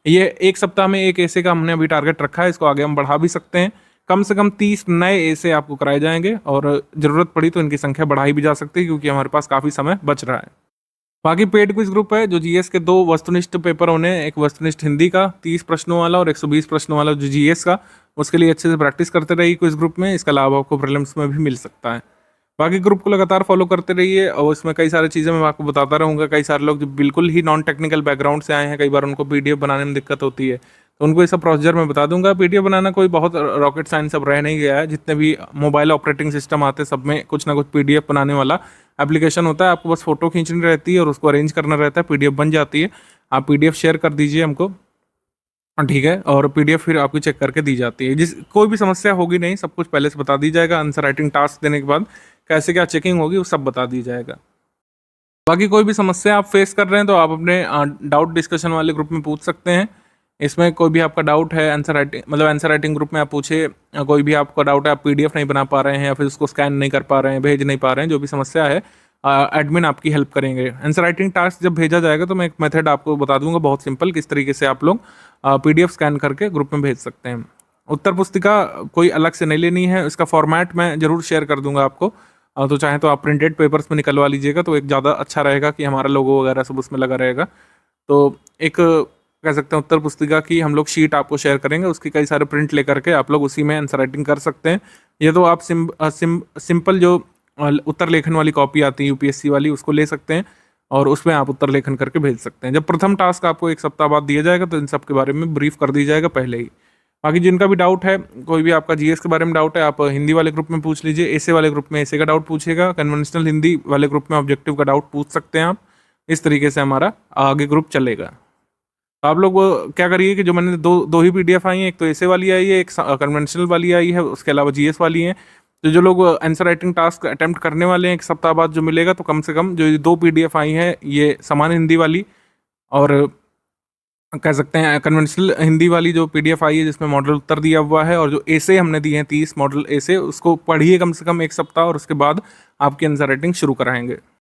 ये 1 सप्ताह में एक ऐसे का हमने अभी टारगेट रखा है, इसको आगे हम बढ़ा भी सकते हैं। कम से कम 30 नए ऐसे आपको कराए जाएंगे और ज़रूरत पड़ी तो इनकी संख्या बढ़ाई भी जा सकती है, क्योंकि हमारे पास काफ़ी समय बच रहा है। बाकी पेड क्विज ग्रुप है जो जीएस के 2 वस्तुनिष्ठ पेपर होने हैं, एक वस्तुनिष्ठ हिंदी का 30 प्रश्नों वाला और 120 प्रश्नों वाला जो जीएस का, उसके लिए अच्छे से प्रैक्टिस करते रहिए क्विज ग्रुप में। इसका लाभ आपको प्रीलिम्स में भी मिल सकता है। बाकी ग्रुप को लगातार फॉलो करते रहिए और इसमें कई सारी चीज़ें मैं आपको बताता रहूँगा। कई सारे लोग जो बिल्कुल ही नॉन टेक्निकल बैकग्राउंड से आए हैं, कई बार उनको पीडीएफ बनाने में दिक्कत होती है, तो उनको ये सब प्रोसीजर मैं बता दूंगा। पीडीएफ बनाना कोई बहुत रॉकेट साइंस अब रह नहीं गया है। जितने भी मोबाइल ऑपरेटिंग सिस्टम आते हैं सब में कुछ ना कुछ पीडीएफ बनाने वाला एप्लीकेशन होता है। आपको बस फोटो खींचनी रहती है और उसको अरेंज करना रहता है, पीडीएफ बन जाती है। आप पीडीएफ शेयर कर दीजिए हमको, ठीक है, और पीडीएफ फिर आपको चेक करके दी जाती है। जिस कोई भी समस्या होगी नहीं, सब कुछ पहले से बता दी जाएगा। आंसर राइटिंग टास्क देने के बाद कैसे क्या चेकिंग होगी वो सब बता दी जाएगा। बाकी कोई भी समस्या आप फेस कर रहे हैं तो आप अपने डाउट डिस्कशन वाले ग्रुप में पूछ सकते हैं। इसमें कोई भी आपका डाउट है आंसर राइटिंग मतलब आंसर राइटिंग ग्रुप में आप पूछे, कोई भी आपका डाउट है, आप पीडीएफ नहीं बना पा रहे हैं या फिर उसको स्कैन नहीं कर पा रहे हैं, भेज नहीं पा रहे हैं, जो भी समस्या है एडमिन आपकी हेल्प करेंगे। आंसर राइटिंग टास्क जब भेजा जाएगा तो मैं एक मेथड आपको बता दूंगा बहुत सिंपल, किस तरीके से आप लोग पीडीएफ स्कैन करके ग्रुप में भेज सकते हैं। उत्तर पुस्तिका कोई अलग से नहीं लेनी है, इसका फॉर्मेट मैं जरूर शेयर कर दूंगा आपको। तो चाहे तो आप प्रिंटेड पेपर्स में निकलवा लीजिएगा तो एक ज़्यादा अच्छा रहेगा कि हमारा लोगो वगैरह सब उसमें लगा रहेगा। तो एक कह सकते हैं उत्तर पुस्तिका की हम लोग शीट आपको शेयर करेंगे, उसकी कई सारे प्रिंट लेकर के आप लोग उसी में आंसर राइटिंग कर सकते हैं। ये तो आप सिंपल जो उत्तर लेखन वाली कॉपी आती है यूपीएससी वाली, उसको ले सकते हैं और उसमें आप उत्तर लेखन करके भेज सकते हैं। जब प्रथम टास्क आपको 1 सप्ताह बाद दिया जाएगा तो इन सब के बारे में ब्रीफ कर दी जाएगा पहले ही। बाकी जिनका भी डाउट है, कोई भी आपका जीएस के बारे में डाउट है, आप हिंदी वाले ग्रुप में पूछ लीजिए, ऐसे वाले ग्रुप में ऐसे का डाउट पूछेगा, कन्वेंशनल हिंदी वाले ग्रुप में ऑब्जेक्टिव का डाउट पूछ सकते हैं आप। इस तरीके से हमारा आगे ग्रुप चलेगा। तो आप लोग क्या करिए कि जो मैंने दो ही पीडीएफ आई हैं, एक तो ऐसे वाली आई है, एक कन्वेंशनल वाली आई है, उसके अलावा जीएस वाली है। तो जो लोग आंसर राइटिंग टास्क अटेम्प्ट करने वाले हैं 1 सप्ताह बाद जो मिलेगा, तो कम से कम जो 2 पीडीएफ आई हैं, ये सामान्य हिंदी वाली और कह सकते हैं कन्वेंशनल हिंदी वाली जो पीडीएफ आई है जिसमें मॉडल उत्तर दिया हुआ है, और जो ऐसे हमने दिए हैं 30 मॉडल ऐसे, उसको पढ़िए कम से कम 1 सप्ताह और उसके बाद आपकी आंसर राइटिंग शुरू कराएंगे।